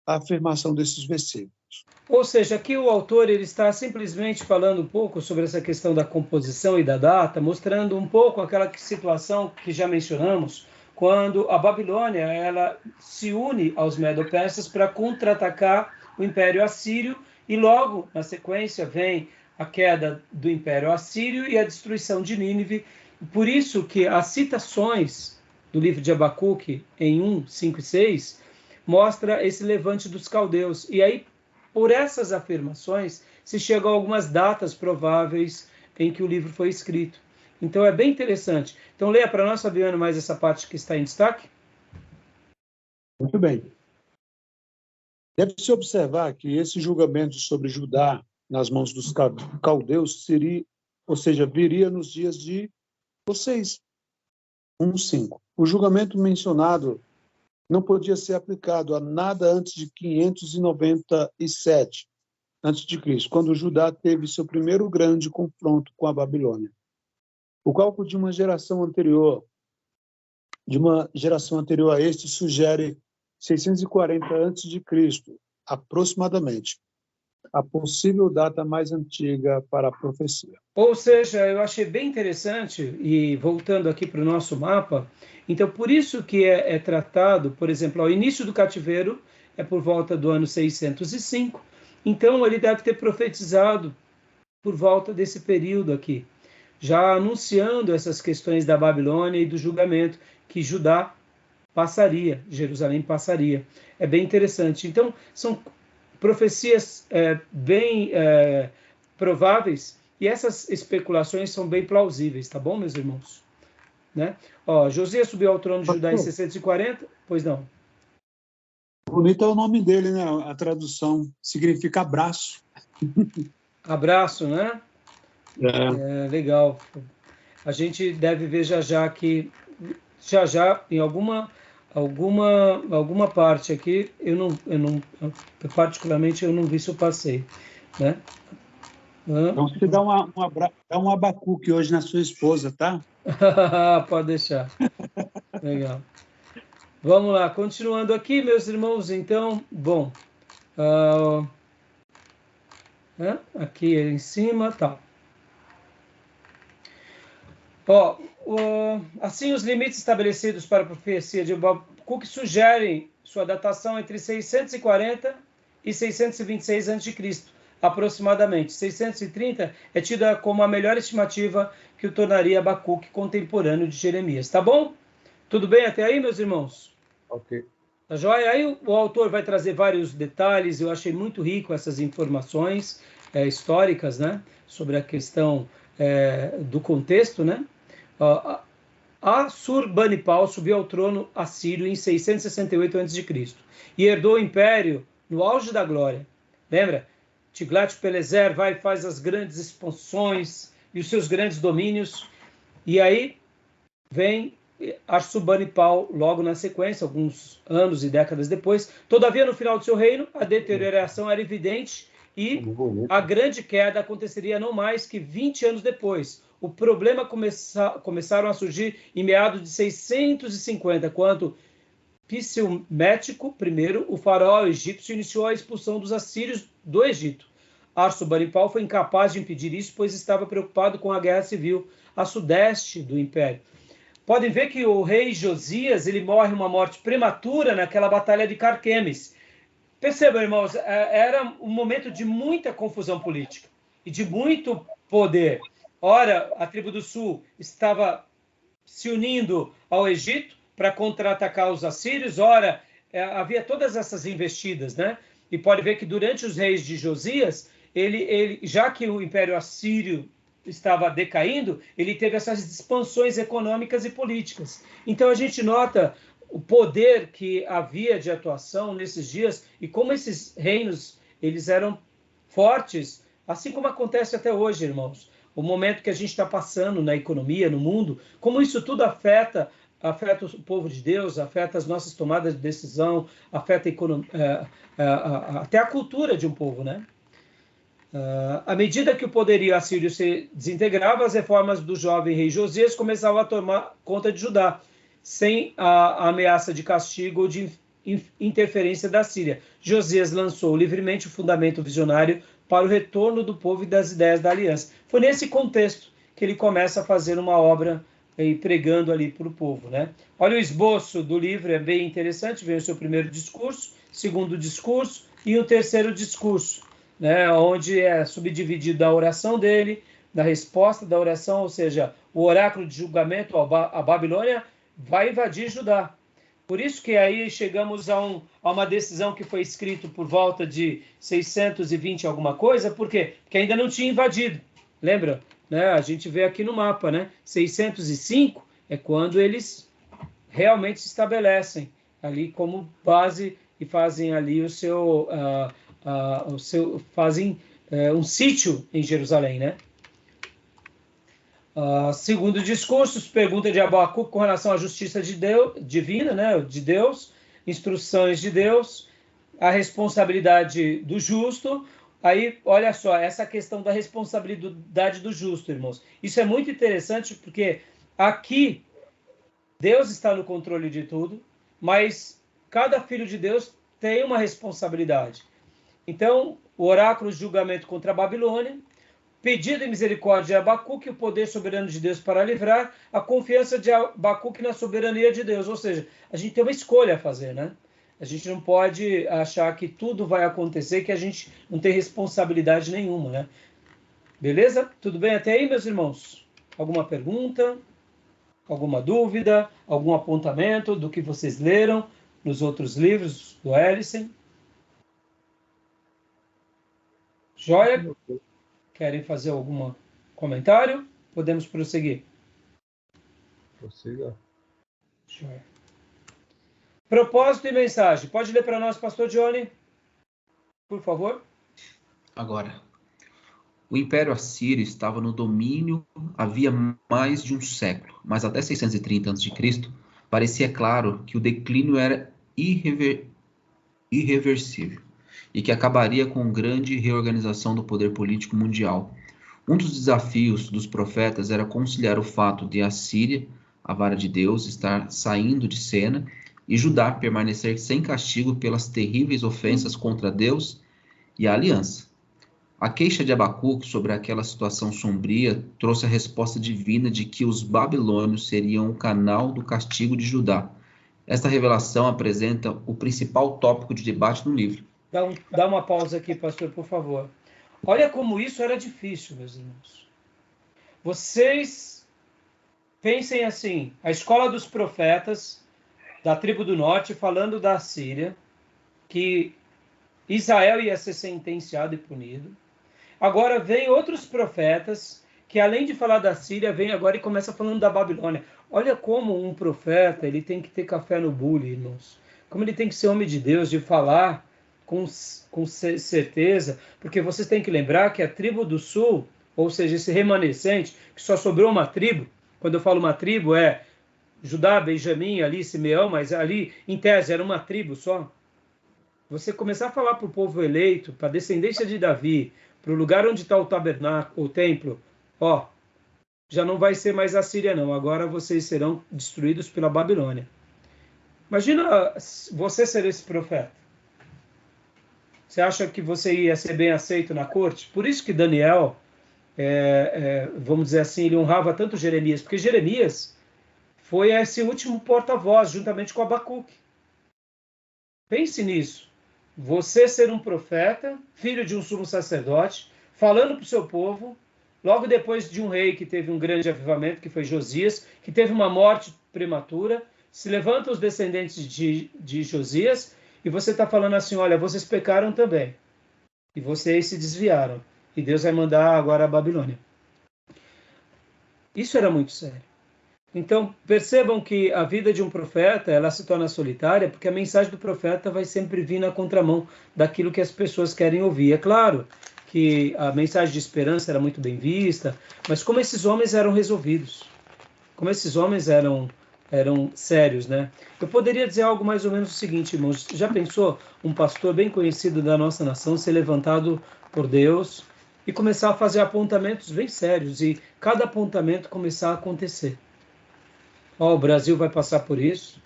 a afirmação desses versículos. Ou seja, aqui o autor ele está simplesmente falando um pouco sobre essa questão da composição e da data, mostrando um pouco aquela situação que já mencionamos, quando a Babilônia ela se une aos medo-persas para contra-atacar o Império Assírio, e logo na sequência vem a queda do Império Assírio e a destruição de Nínive. Por isso que as citações do livro de Abacuque em 1, 5 e 6 mostra esse levante dos caldeus. E aí, por essas afirmações, se chega a algumas datas prováveis em que o livro foi escrito. Então é bem interessante. Então leia para nós, Fabiano, mais essa parte que está em destaque. Muito bem. Deve-se observar que esse julgamento sobre Judá nas mãos dos caldeus viria nos dias de vocês. 1:5. O julgamento mencionado não podia ser aplicado a nada antes de 597 a.C., quando Judá teve seu primeiro grande confronto com a Babilônia. O cálculo de uma geração anterior a este sugere 640 a.C., aproximadamente, a possível data mais antiga para a profecia. Ou seja, eu achei bem interessante, e voltando aqui para o nosso mapa, então por isso que é tratado, por exemplo, ao início do cativeiro, é por volta do ano 605, então ele deve ter profetizado por volta desse período aqui, já anunciando essas questões da Babilônia e do julgamento que Judá passaria, Jerusalém passaria. É bem interessante. Então, são profecias bem prováveis, e essas especulações são bem plausíveis, tá bom, meus irmãos? Né? Ó, Josias subiu ao trono de Judá em 640, pois não. Bonito é o nome dele, né? A tradução significa abraço. Abraço, né? Legal. A gente deve ver já que em alguma parte aqui, particularmente eu não vi se eu passei, né? Então você dá um Abacuque hoje na sua esposa, tá? Pode deixar. Legal. Vamos lá, continuando aqui, meus irmãos, então, bom, aqui em cima, tá. Assim, os limites estabelecidos para a profecia de Abacuque sugerem sua datação entre 640 e 626 a.C., aproximadamente. 630 é tida como a melhor estimativa que o tornaria Abacuque contemporâneo de Jeremias. Tá bom? Tudo bem até aí, meus irmãos? Ok. Tá joia? Aí o autor vai trazer vários detalhes, eu achei muito rico essas informações históricas, né? Sobre a questão do contexto, né? Assurbanipal subiu ao trono assírio em 668 a.C. e herdou o império no auge da glória. Lembra? Tiglat-Pileser vai e faz as grandes expansões e os seus grandes domínios. E aí vem Assurbanipal logo na sequência, alguns anos e décadas depois. Todavia, no final do seu reino, a deterioração era evidente e a grande queda aconteceria não mais que 20 anos depois. O problema começaram a surgir em meados de 650, quando Psilmético I, o faraó egípcio, iniciou a expulsão dos assírios do Egito. Assurbanipal foi incapaz de impedir isso, pois estava preocupado com a guerra civil a sudeste do império. Podem ver que o rei Josias ele morre uma morte prematura naquela batalha de Carquemes. Percebam, irmãos, era um momento de muita confusão política e de muito poder. Ora, a tribo do sul estava se unindo ao Egito para contra-atacar os assírios. Ora, havia todas essas investidas, né? E pode ver que durante os reis de Josias, já que o Império Assírio estava decaindo, ele teve essas expansões econômicas e políticas. Então a gente nota o poder que havia de atuação nesses dias e como esses reinos eles eram fortes, assim como acontece até hoje, irmãos. O momento que a gente está passando na economia, no mundo, como isso tudo afeta o povo de Deus, afeta as nossas tomadas de decisão, afeta até a cultura de um povo, né? À medida que o poderio assírio se desintegrava, as reformas do jovem rei Josias começavam a tomar conta de Judá, sem a ameaça de castigo ou de interferência da Síria. Josias lançou livremente o fundamento visionário para o retorno do povo e das ideias da aliança. Foi nesse contexto que ele começa a fazer uma obra pregando ali para o povo, né? Olha o esboço do livro, é bem interessante. Vem o seu primeiro discurso, segundo discurso e o terceiro discurso, né? Onde é subdividido a oração dele, da resposta da oração, ou seja, o oráculo de julgamento, a Babilônia vai invadir Judá. Por isso que aí chegamos a uma decisão que foi escrita por volta de 620 alguma coisa, por quê? Porque ainda não tinha invadido, lembra? Né? A gente vê aqui no mapa, né? 605 é quando eles realmente se estabelecem ali como base e fazem ali fazem um sítio em Jerusalém, né? Segundo discursos, pergunta de Abacuque com relação à justiça de Deus, divina, né, de Deus, instruções de Deus, a responsabilidade do justo. Aí, olha só, essa questão da responsabilidade do justo, irmãos. Isso é muito interessante porque aqui Deus está no controle de tudo, mas cada filho de Deus tem uma responsabilidade. Então, o oráculo de julgamento contra a Babilônia, pedido de misericórdia de Abacuque, o poder soberano de Deus para livrar, a confiança de Abacuque na soberania de Deus. Ou seja, a gente tem uma escolha a fazer, né? A gente não pode achar que tudo vai acontecer, que a gente não tem responsabilidade nenhuma, né? Beleza? Tudo bem até aí, meus irmãos? Alguma pergunta? Alguma dúvida? Algum apontamento do que vocês leram nos outros livros do Ellison? Joia? Querem fazer algum comentário? Podemos prosseguir. Prossiga. Joia. Propósito e mensagem. Pode ler para nós, pastor Johnny? Por favor. Agora, o Império Assírio estava no domínio havia mais de um século, mas até 630 a.C., parecia claro que o declínio era irreversível e que acabaria com grande reorganização do poder político mundial. Um dos desafios dos profetas era conciliar o fato de a Síria, a vara de Deus, estar saindo de cena e Judá permanecer sem castigo pelas terríveis ofensas contra Deus e a aliança. A queixa de Abacuque sobre aquela situação sombria trouxe a resposta divina de que os babilônios seriam o canal do castigo de Judá. Esta revelação apresenta o principal tópico de debate no livro. Dá uma pausa aqui, pastor, por favor. Olha como isso era difícil, meus irmãos. Vocês pensem assim, a escola dos profetas da tribo do norte falando da Síria, que Israel ia ser sentenciado e punido. Agora vem outros profetas que, além de falar da Síria, vem agora e começa falando da Babilônia. Olha como um profeta ele tem que ter café no bule, irmãos. Como ele tem que ser homem de Deus, de falar com certeza, porque vocês têm que lembrar que a tribo do sul, ou seja, esse remanescente, que só sobrou uma tribo, quando eu falo uma tribo é Judá, Benjamim, ali, Simeão, mas ali, em tese, era uma tribo só. Você começar a falar para o povo eleito, para a descendência de Davi, para o lugar onde está o tabernáculo, o templo, ó, já não vai ser mais a Síria não, agora vocês serão destruídos pela Babilônia. Imagina você ser esse profeta. Você acha que você ia ser bem aceito na corte? Por isso que Daniel, vamos dizer assim, ele honrava tanto Jeremias, porque Jeremias foi esse último porta-voz, juntamente com Abacuque. Pense nisso. Você ser um profeta, filho de um sumo sacerdote, falando para o seu povo, logo depois de um rei que teve um grande avivamento, que foi Josias, que teve uma morte prematura, se levantam os descendentes de Josias, e você está falando assim, olha, vocês pecaram também, e vocês se desviaram, e Deus vai mandar agora a Babilônia. Isso era muito sério. Então, percebam que a vida de um profeta, ela se torna solitária, porque a mensagem do profeta vai sempre vir na contramão daquilo que as pessoas querem ouvir. É claro que a mensagem de esperança era muito bem vista, mas como esses homens eram resolvidos, como esses homens eram sérios, né? Eu poderia dizer algo mais ou menos o seguinte, irmãos, já pensou um pastor bem conhecido da nossa nação ser levantado por Deus e começar a fazer apontamentos bem sérios e cada apontamento começar a acontecer? O Brasil vai passar por isso,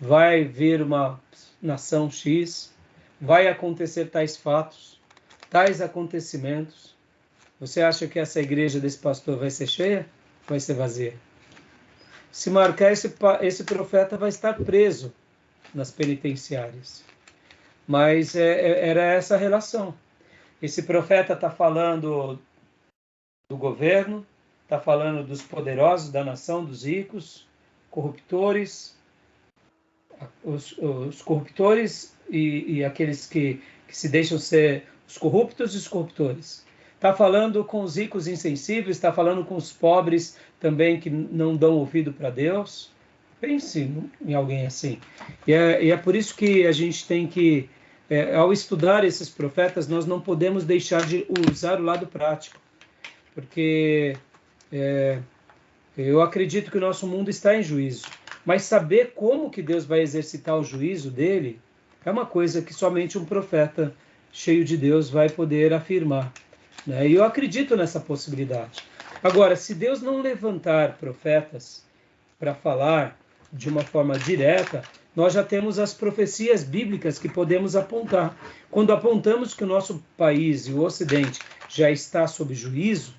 vai vir uma nação X, vai acontecer tais fatos, tais acontecimentos. Você acha que essa igreja desse pastor vai ser cheia? Vai ser vazia? Se marcar, esse profeta vai estar preso nas penitenciárias. Mas era essa a relação. Esse profeta está falando do governo, está falando dos poderosos da nação, dos ricos, corruptores, os corruptores e aqueles que se deixam ser os corruptos e os corruptores. Está falando com os ricos insensíveis, está falando com os pobres também que não dão ouvido para Deus. Pense em alguém assim. E é por isso que a gente tem que, ao estudar esses profetas, nós não podemos deixar de usar o lado prático. Porque eu acredito que o nosso mundo está em juízo. Mas saber como que Deus vai exercitar o juízo dele é uma coisa que somente um profeta cheio de Deus vai poder afirmar. Né? E eu acredito nessa possibilidade. Agora, se Deus não levantar profetas para falar de uma forma direta, nós já temos as profecias bíblicas que podemos apontar. Quando apontamos que o nosso país e o Ocidente já está sob juízo,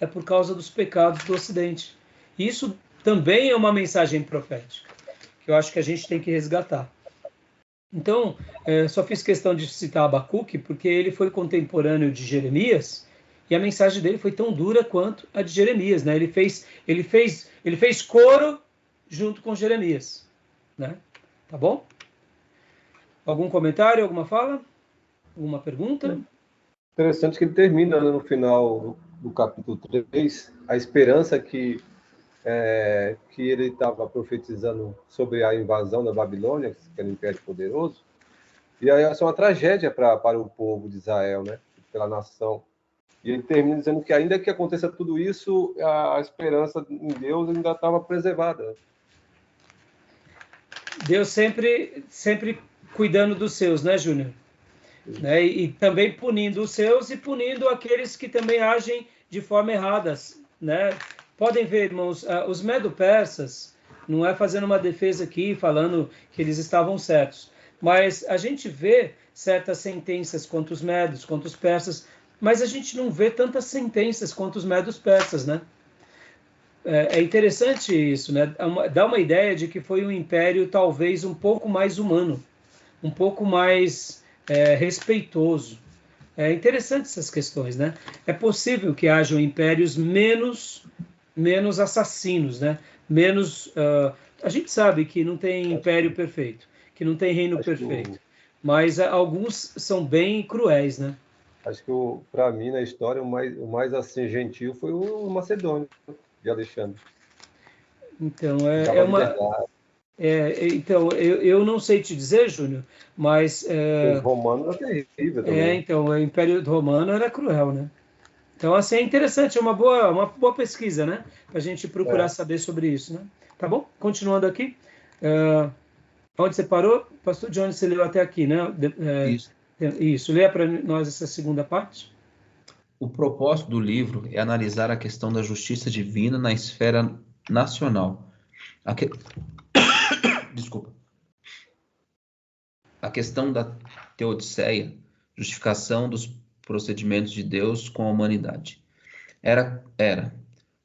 é por causa dos pecados do Ocidente. Isso também é uma mensagem profética, que eu acho que a gente tem que resgatar. Então, só fiz questão de citar Abacuque, porque ele foi contemporâneo de Jeremias, E a mensagem dele foi tão dura quanto a de Jeremias, né? Ele fez coro junto com Jeremias, né? Tá bom? Algum comentário, alguma fala? Alguma pergunta? Interessante que ele termina, né, no final do capítulo 3, a esperança que ele estava profetizando sobre a invasão da Babilônia, que era um império poderoso, e aí essa é uma tragédia para o povo de Israel, né? Pela nação. E ele termina dizendo que ainda que aconteça tudo isso, a esperança em Deus ainda estava preservada. Deus sempre cuidando dos seus, né, Júnior? Né? E também punindo os seus e punindo aqueles que também agem de forma errada, né? Podem ver, irmãos, os medo-persas, não é fazendo uma defesa aqui, falando que eles estavam certos, mas a gente vê certas sentenças contra os medos, contra os persas, mas a gente não vê tantas sentenças contra os medos persas, né? É interessante isso, né? Dá uma ideia de que foi um império talvez um pouco mais humano, um pouco mais respeitoso. É interessante essas questões, né? É possível que hajam impérios menos assassinos, né? Menos. A gente sabe que não tem império perfeito, que não tem reino perfeito, mas alguns são bem cruéis, né? Acho que para mim na história o mais assim gentil foi o Macedônio de Alexandre. Então então eu não sei te dizer, Júnior, mas os romanos eram terríveis também. Então o Império Romano era cruel, né? Então assim é interessante, é uma boa pesquisa, né? Para a gente procurar saber sobre isso, né? Tá bom? Continuando aqui, onde você parou, Pastor Johnny, você leu até aqui, né? Isso. Leia para nós essa segunda parte. O propósito do livro é analisar a questão da justiça divina na esfera nacional. Desculpa. A questão da teodiceia, justificação dos procedimentos de Deus com a humanidade. Era.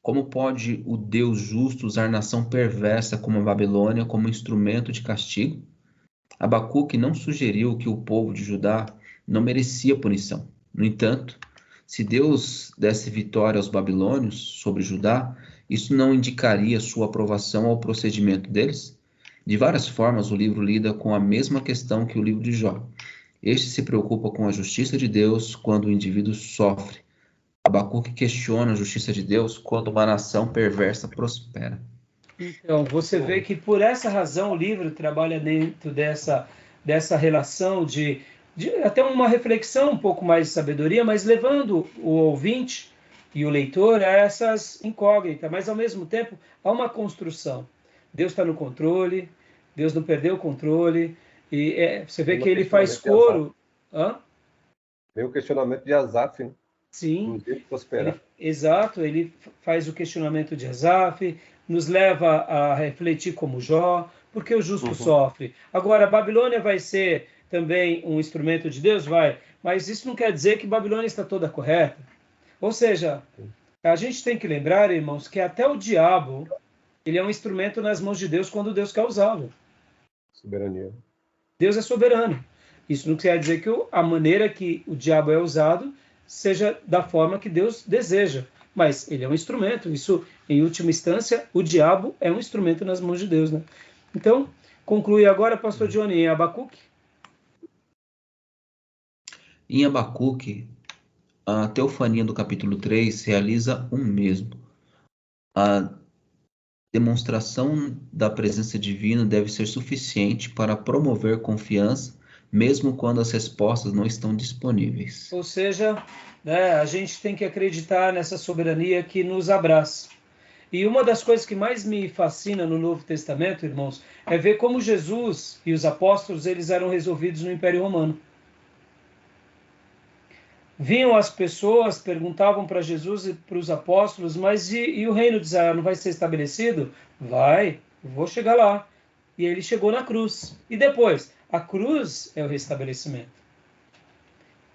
Como pode o Deus justo usar nação perversa como a Babilônia como instrumento de castigo? Abacuque não sugeriu que o povo de Judá não merecia punição. No entanto, se Deus desse vitória aos babilônios sobre Judá, isso não indicaria sua aprovação ao procedimento deles? De várias formas, o livro lida com a mesma questão que o livro de Jó. Este se preocupa com a justiça de Deus quando o indivíduo sofre. Abacuque questiona a justiça de Deus quando uma nação perversa prospera. Então, você vê que por essa razão o livro trabalha dentro dessa relação de até uma reflexão, um pouco mais de sabedoria, mas levando o ouvinte e o leitor a essas incógnitas, mas ao mesmo tempo há uma construção. Deus está no controle, Deus não perdeu o controle, e você vê que ele faz coro. Tem o questionamento de Asaf, né? Sim, exato, ele faz o questionamento de Asaf, nos leva a refletir como Jó, porque o justo sofre. Agora, a Babilônia vai ser também um instrumento de Deus? Vai, mas isso não quer dizer que Babilônia está toda correta. Ou seja, a gente tem que lembrar, irmãos, que até o diabo, ele é um instrumento nas mãos de Deus quando Deus quer usá-lo. Soberania. Deus é soberano. Isso não quer dizer que a maneira que o diabo é usado seja da forma que Deus deseja. Mas ele é um instrumento. Isso, em última instância, o diabo é um instrumento nas mãos de Deus, né? Então, conclui agora, pastor Johnny, em Abacuque. Em Abacuque, a teofania do capítulo 3 realiza o mesmo. A demonstração da presença divina deve ser suficiente para promover confiança, mesmo quando as respostas não estão disponíveis. Ou seja, né, a gente tem que acreditar nessa soberania que nos abraça. E uma das coisas que mais me fascina no Novo Testamento, irmãos, é ver como Jesus e os apóstolos eles eram resolvidos no Império Romano. Vinham as pessoas, perguntavam para Jesus e para os apóstolos, mas e o reino de Israel não vai ser estabelecido? Vai, vou chegar lá. E ele chegou na cruz. E depois, a cruz é o restabelecimento.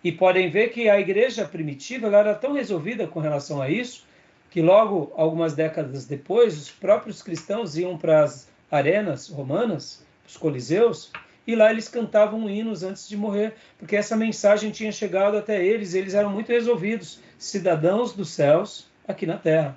E podem ver que a igreja primitiva ela era tão resolvida com relação a isso, que logo, algumas décadas depois, os próprios cristãos iam para as arenas romanas, os coliseus, e lá eles cantavam hinos antes de morrer, porque essa mensagem tinha chegado até eles, e eles eram muito resolvidos, cidadãos dos céus aqui na terra.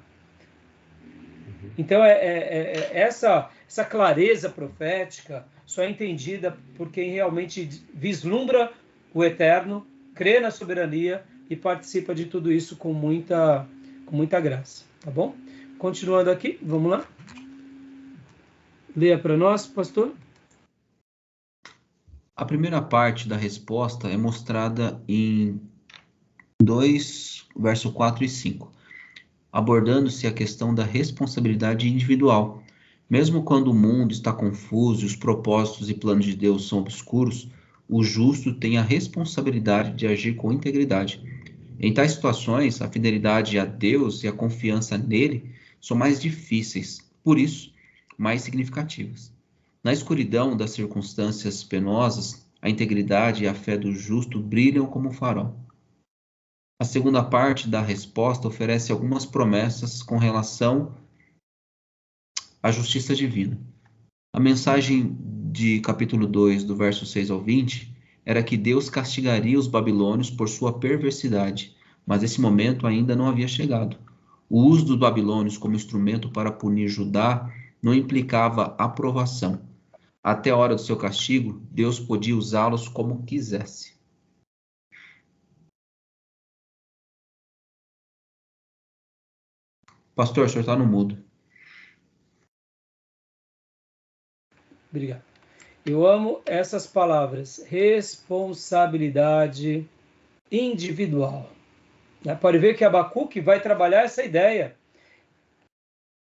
Então, essa clareza profética só é entendida por quem realmente vislumbra o eterno, crê na soberania e participa de tudo isso com muita graça, tá bom? Continuando aqui, vamos lá. Leia para nós, pastor. A primeira parte da resposta é mostrada em 2, verso 4 e 5, abordando-se a questão da responsabilidade individual. Mesmo quando o mundo está confuso e os propósitos e planos de Deus são obscuros, o justo tem a responsabilidade de agir com integridade. Em tais situações, a fidelidade a Deus e a confiança nele são mais difíceis, por isso, mais significativas. Na escuridão das circunstâncias penosas, a integridade e a fé do justo brilham como um farol. A segunda parte da resposta oferece algumas promessas com relação à justiça divina. A mensagem de capítulo 2, do verso 6 ao 20, era que Deus castigaria os babilônios por sua perversidade, mas esse momento ainda não havia chegado. O uso dos babilônios como instrumento para punir Judá não implicava aprovação. Até a hora do seu castigo, Deus podia usá-los como quisesse. Pastor, o senhor está no mudo. Obrigado. Eu amo essas palavras. Responsabilidade individual. Pode ver que Abacuque vai trabalhar essa ideia.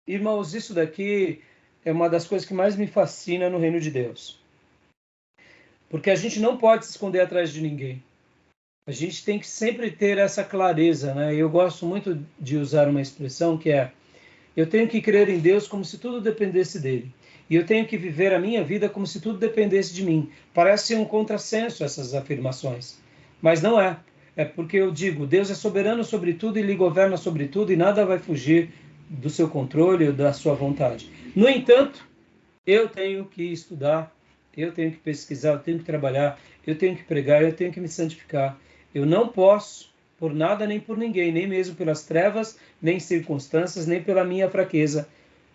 Irmãos, isso daqui é uma das coisas que mais me fascina no reino de Deus. Porque a gente não pode se esconder atrás de ninguém. A gente tem que sempre ter essa clareza, né? Eu gosto muito de usar uma expressão que é: eu tenho que crer em Deus como se tudo dependesse dele. E eu tenho que viver a minha vida como se tudo dependesse de mim. Parece um contrassenso essas afirmações. Mas não é. É porque eu digo, Deus é soberano sobre tudo e Ele governa sobre tudo e nada vai fugir do seu controle ou da sua vontade. No entanto, eu tenho que estudar, eu tenho que pesquisar, eu tenho que trabalhar, eu tenho que pregar, eu tenho que me santificar. Eu não posso, por nada nem por ninguém, nem mesmo pelas trevas, nem circunstâncias, nem pela minha fraqueza,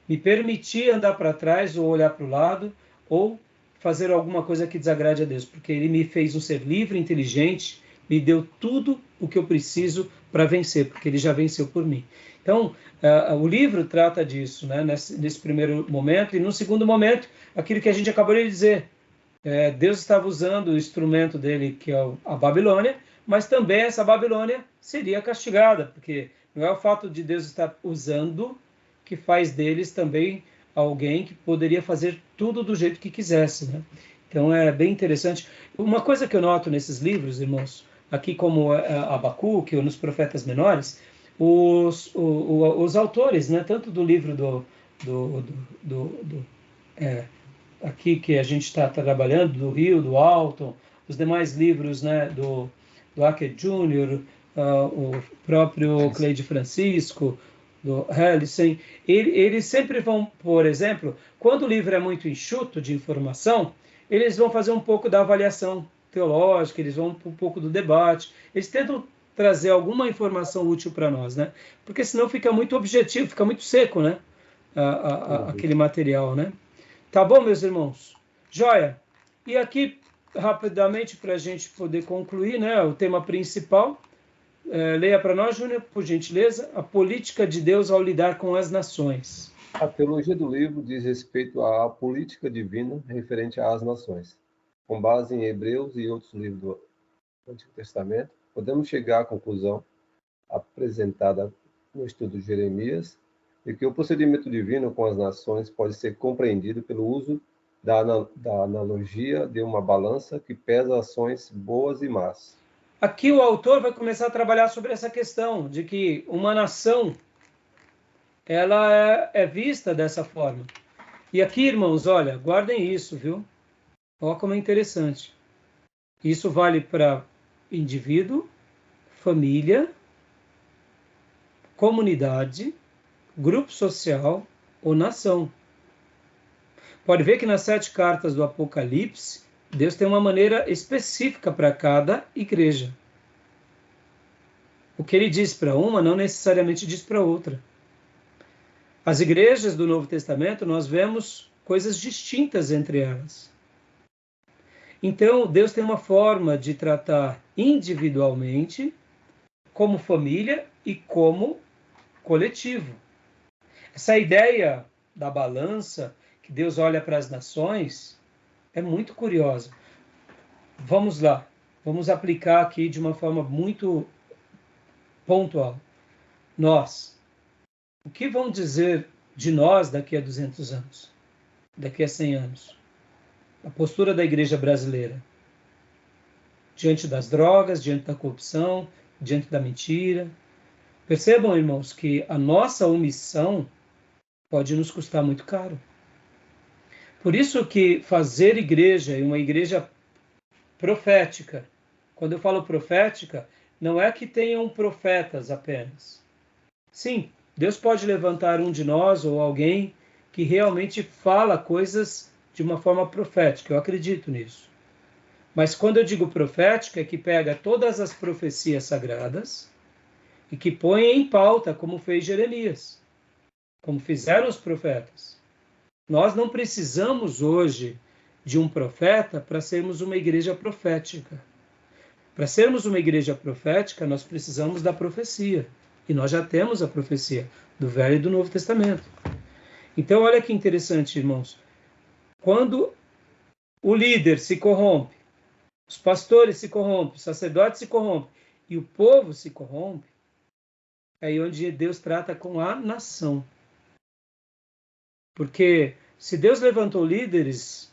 me permitir andar para trás ou olhar para o lado ou fazer alguma coisa que desagrade a Deus, porque Ele me fez um ser livre, inteligente, me deu tudo o que eu preciso para vencer, porque Ele já venceu por mim. Então, o livro trata disso, né, nesse primeiro momento, e no segundo momento, aquilo que a gente acabou de dizer, Deus estava usando o instrumento dele, que é a Babilônia, mas também essa Babilônia seria castigada, porque não é o fato de Deus estar usando que faz deles também alguém que poderia fazer tudo do jeito que quisesse, né? Então é bem interessante. Uma coisa que eu noto nesses livros, irmãos, aqui como Abacuque ou nos Profetas Menores, os autores, né, tanto do livro aqui que a gente está trabalhando, do Rio, do Alton, os demais livros, né, do Hackett Jr., o próprio Cleide Francisco, do Hellissen, eles sempre vão, por exemplo, quando o livro é muito enxuto de informação, eles vão fazer um pouco da avaliação teológica, eles vão um pouco do debate, eles tentam trazer alguma informação útil para nós, né? Porque senão fica muito objetivo, fica muito seco, né? Aquele material, né? Tá bom, meus irmãos? Joia! E aqui, rapidamente, para a gente poder concluir, né, o tema principal, leia para nós, Júnior, por gentileza, a política de Deus ao lidar com as nações. A teologia do livro diz respeito à política divina referente às nações. Com base em Hebreus e outros livros do Antigo Testamento, podemos chegar à conclusão apresentada no estudo de Jeremias de que o procedimento divino com as nações pode ser compreendido pelo uso da analogia de uma balança que pesa ações boas e más. Aqui o autor vai começar a trabalhar sobre essa questão de que uma nação ela é vista dessa forma. E aqui, irmãos, olha, guardem isso, viu? Olha como é interessante. Isso vale para indivíduo, família, comunidade, grupo social ou nação. Pode ver que nas 7 cartas do Apocalipse, Deus tem uma maneira específica para cada igreja. O que ele diz para uma não necessariamente diz para outra. As igrejas do Novo Testamento, nós vemos coisas distintas entre elas. Então, Deus tem uma forma de tratar individualmente, como família e como coletivo. Essa ideia da balança, que Deus olha para as nações, é muito curiosa. Vamos lá, vamos aplicar aqui de uma forma muito pontual. Nós, o que vão dizer de nós daqui a 200 anos? Daqui a 100 anos? A postura da igreja brasileira diante das drogas, diante da corrupção, diante da mentira. Percebam, irmãos, que a nossa omissão pode nos custar muito caro. Por isso que fazer igreja, e uma igreja profética, quando eu falo profética, não é que tenham profetas apenas. Sim, Deus pode levantar um de nós ou alguém que realmente fala coisas de uma forma profética, eu acredito nisso. Mas quando eu digo profética, é que pega todas as profecias sagradas e que põe em pauta, como fez Jeremias, como fizeram os profetas. Nós não precisamos hoje de um profeta para sermos uma igreja profética. Para sermos uma igreja profética, nós precisamos da profecia. E nós já temos a profecia do Velho e do Novo Testamento. Então, olha que interessante, irmãos. Quando o líder se corrompe, os pastores se corrompem, os sacerdotes se corrompem e o povo se corrompe, é aí onde Deus trata com a nação. Porque se Deus levantou líderes,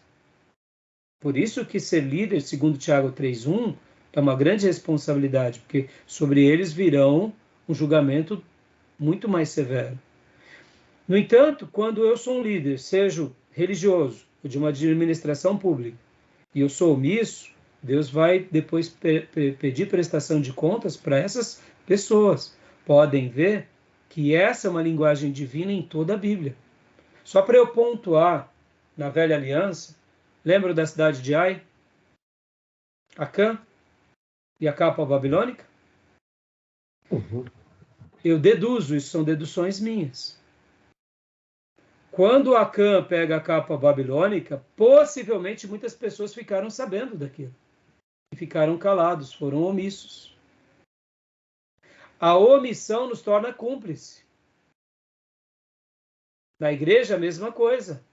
por isso que ser líder, segundo Tiago 3:1, é uma grande responsabilidade, porque sobre eles virão um julgamento muito mais severo. No entanto, quando eu sou um líder, seja religioso ou de uma administração pública, e eu sou omisso, Deus vai depois pedir prestação de contas para essas pessoas. Podem ver que essa é uma linguagem divina em toda a Bíblia. Só para eu pontuar, na Velha Aliança, lembra da cidade de Ai? Acã e a capa babilônica? Eu deduzo, isso são deduções minhas. Quando Acã pega a capa babilônica, possivelmente muitas pessoas ficaram sabendo daquilo. E ficaram calados, foram omissos. A omissão nos torna cúmplice. Na igreja, a mesma coisa.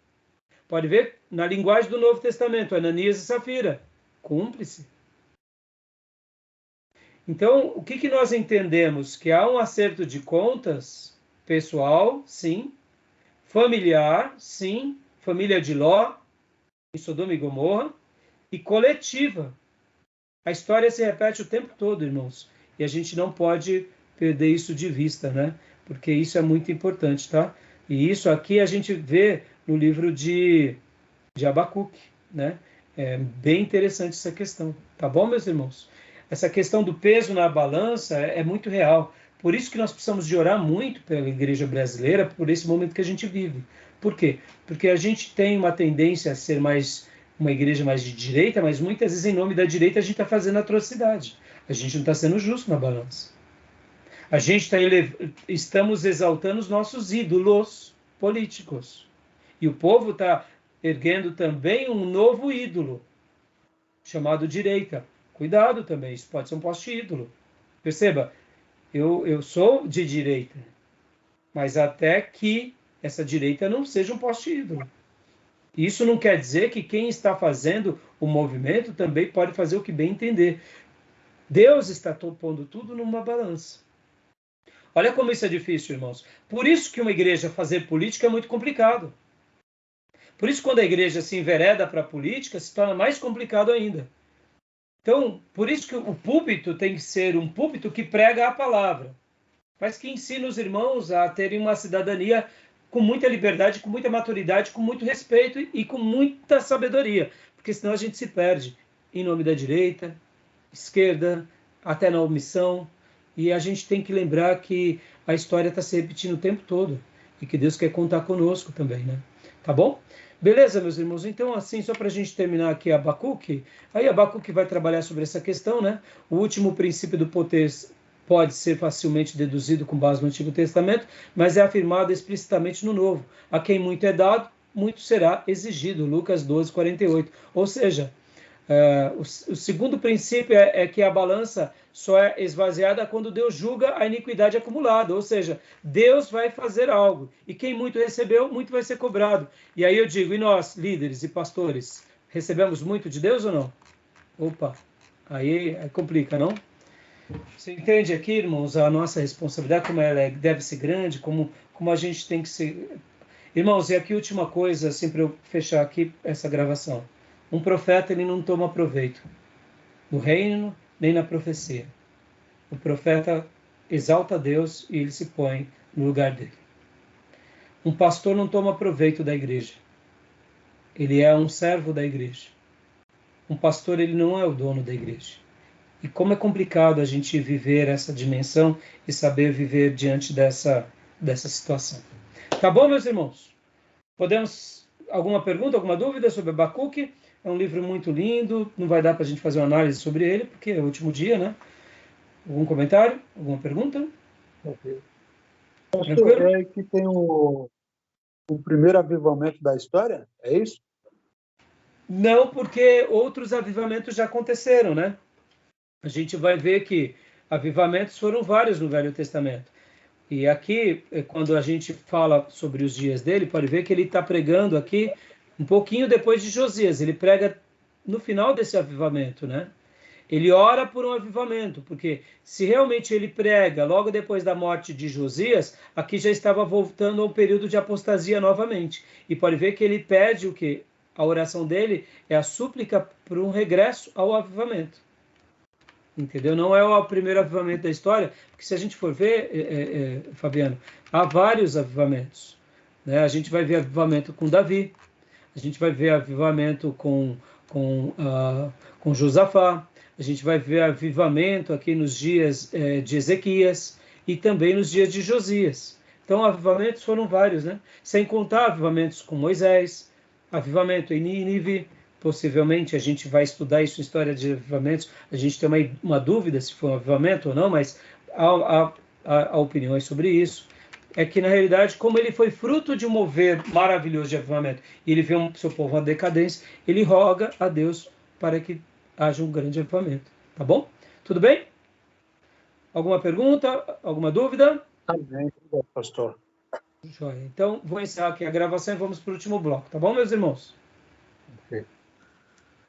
Pode ver na linguagem do Novo Testamento, Ananias e Safira, cúmplice. Então, o que nós entendemos? Que há um acerto de contas pessoal, sim. Familiar, sim. Família de Ló, em Sodoma e Gomorra. E coletiva. A história se repete o tempo todo, irmãos. E a gente não pode perder isso de vista, né? Porque isso é muito importante, tá? E isso aqui a gente vê no livro de Abacuque, né? É bem interessante essa questão. Tá bom, meus irmãos? Essa questão do peso na balança é muito real. Por isso que nós precisamos de orar muito pela igreja brasileira, por esse momento que a gente vive. Por quê? Porque a gente tem uma tendência a ser mais uma igreja mais de direita, mas muitas vezes em nome da direita a gente está fazendo atrocidade. A gente não está sendo justo na balança. A gente estamos exaltando os nossos ídolos políticos. E o povo está erguendo também um novo ídolo, chamado direita. Cuidado também, isso pode ser um poste-ídolo. Perceba, eu sou de direita, mas até que essa direita não seja um poste-ídolo. Isso não quer dizer que quem está fazendo o movimento também pode fazer o que bem entender. Deus está pondo tudo numa balança. Olha como isso é difícil, irmãos. Por isso que uma igreja fazer política é muito complicado. Por isso, quando a igreja se envereda para a política, se torna mais complicado ainda. Então, por isso que o púlpito tem que ser um púlpito que prega a palavra, mas que ensina os irmãos a terem uma cidadania com muita liberdade, com muita maturidade, com muito respeito e com muita sabedoria, porque senão a gente se perde em nome da direita, esquerda, até na omissão, e a gente tem que lembrar que a história está se repetindo o tempo todo e que Deus quer contar conosco também, né? Tá bom? Beleza, meus irmãos? Então, assim, só para a gente terminar aqui Abacuque, aí Abacuque vai trabalhar sobre essa questão, né? O último princípio do poder pode ser facilmente deduzido com base no Antigo Testamento, mas é afirmado explicitamente no Novo. A quem muito é dado, muito será exigido. Lucas 12, 48. Ou seja, o segundo princípio é que a balança só é esvaziada quando Deus julga a iniquidade acumulada, ou seja, Deus vai fazer algo, e quem muito recebeu, muito vai ser cobrado. E aí eu digo, e nós, líderes e pastores, recebemos muito de Deus ou não? Opa, aí complica, não? Você entende aqui, irmãos, a nossa responsabilidade, como ela deve ser grande, como a gente tem que ser... Irmãos, e aqui última coisa, assim, para eu fechar aqui essa gravação. Um profeta, ele não toma proveito no reino, nem na profecia. O profeta exalta Deus e ele se põe no lugar dele. Um pastor não toma proveito da igreja. Ele é um servo da igreja. Um pastor, ele não é o dono da igreja. E como é complicado a gente viver essa dimensão e saber viver diante dessa situação. Tá bom, meus irmãos? Podemos... Alguma pergunta, alguma dúvida sobre Abacuque? É um livro muito lindo, não vai dar para a gente fazer uma análise sobre ele, porque é o último dia, né? Algum comentário? Alguma pergunta? Okay. Tranquilo? É que tem o primeiro avivamento da história? É isso? Não, porque outros avivamentos já aconteceram, né? A gente vai ver que avivamentos foram vários no Velho Testamento. E aqui, quando a gente fala sobre os dias dele, pode ver que ele está pregando aqui um pouquinho depois de Josias. Ele prega no final desse avivamento, né? Ele ora por um avivamento, porque se realmente ele prega logo depois da morte de Josias, aqui já estava voltando ao período de apostasia novamente. E pode ver que ele pede o quê? A oração dele é a súplica por um regresso ao avivamento. Entendeu? Não é o primeiro avivamento da história, porque se a gente for ver, Fabiano, há vários avivamentos, né? A gente vai ver avivamento com Davi, a gente vai ver avivamento com Josafá, a gente vai ver avivamento aqui nos dias de Ezequias e também nos dias de Josias. Então, avivamentos foram vários, né? Sem contar avivamentos com Moisés, avivamento em Nínive. Possivelmente a gente vai estudar isso em história de avivamentos, a gente tem uma dúvida se foi um avivamento ou não, mas há opiniões sobre isso. É que, na realidade, como ele foi fruto de um mover maravilhoso de avivamento, e ele vê o seu povo à decadência, ele roga a Deus para que haja um grande avivamento. Tá bom? Tudo bem? Alguma pergunta? Alguma dúvida? Amém, pastor. Joia. Então, vou encerrar aqui a gravação e vamos para o último bloco. Tá bom, meus irmãos?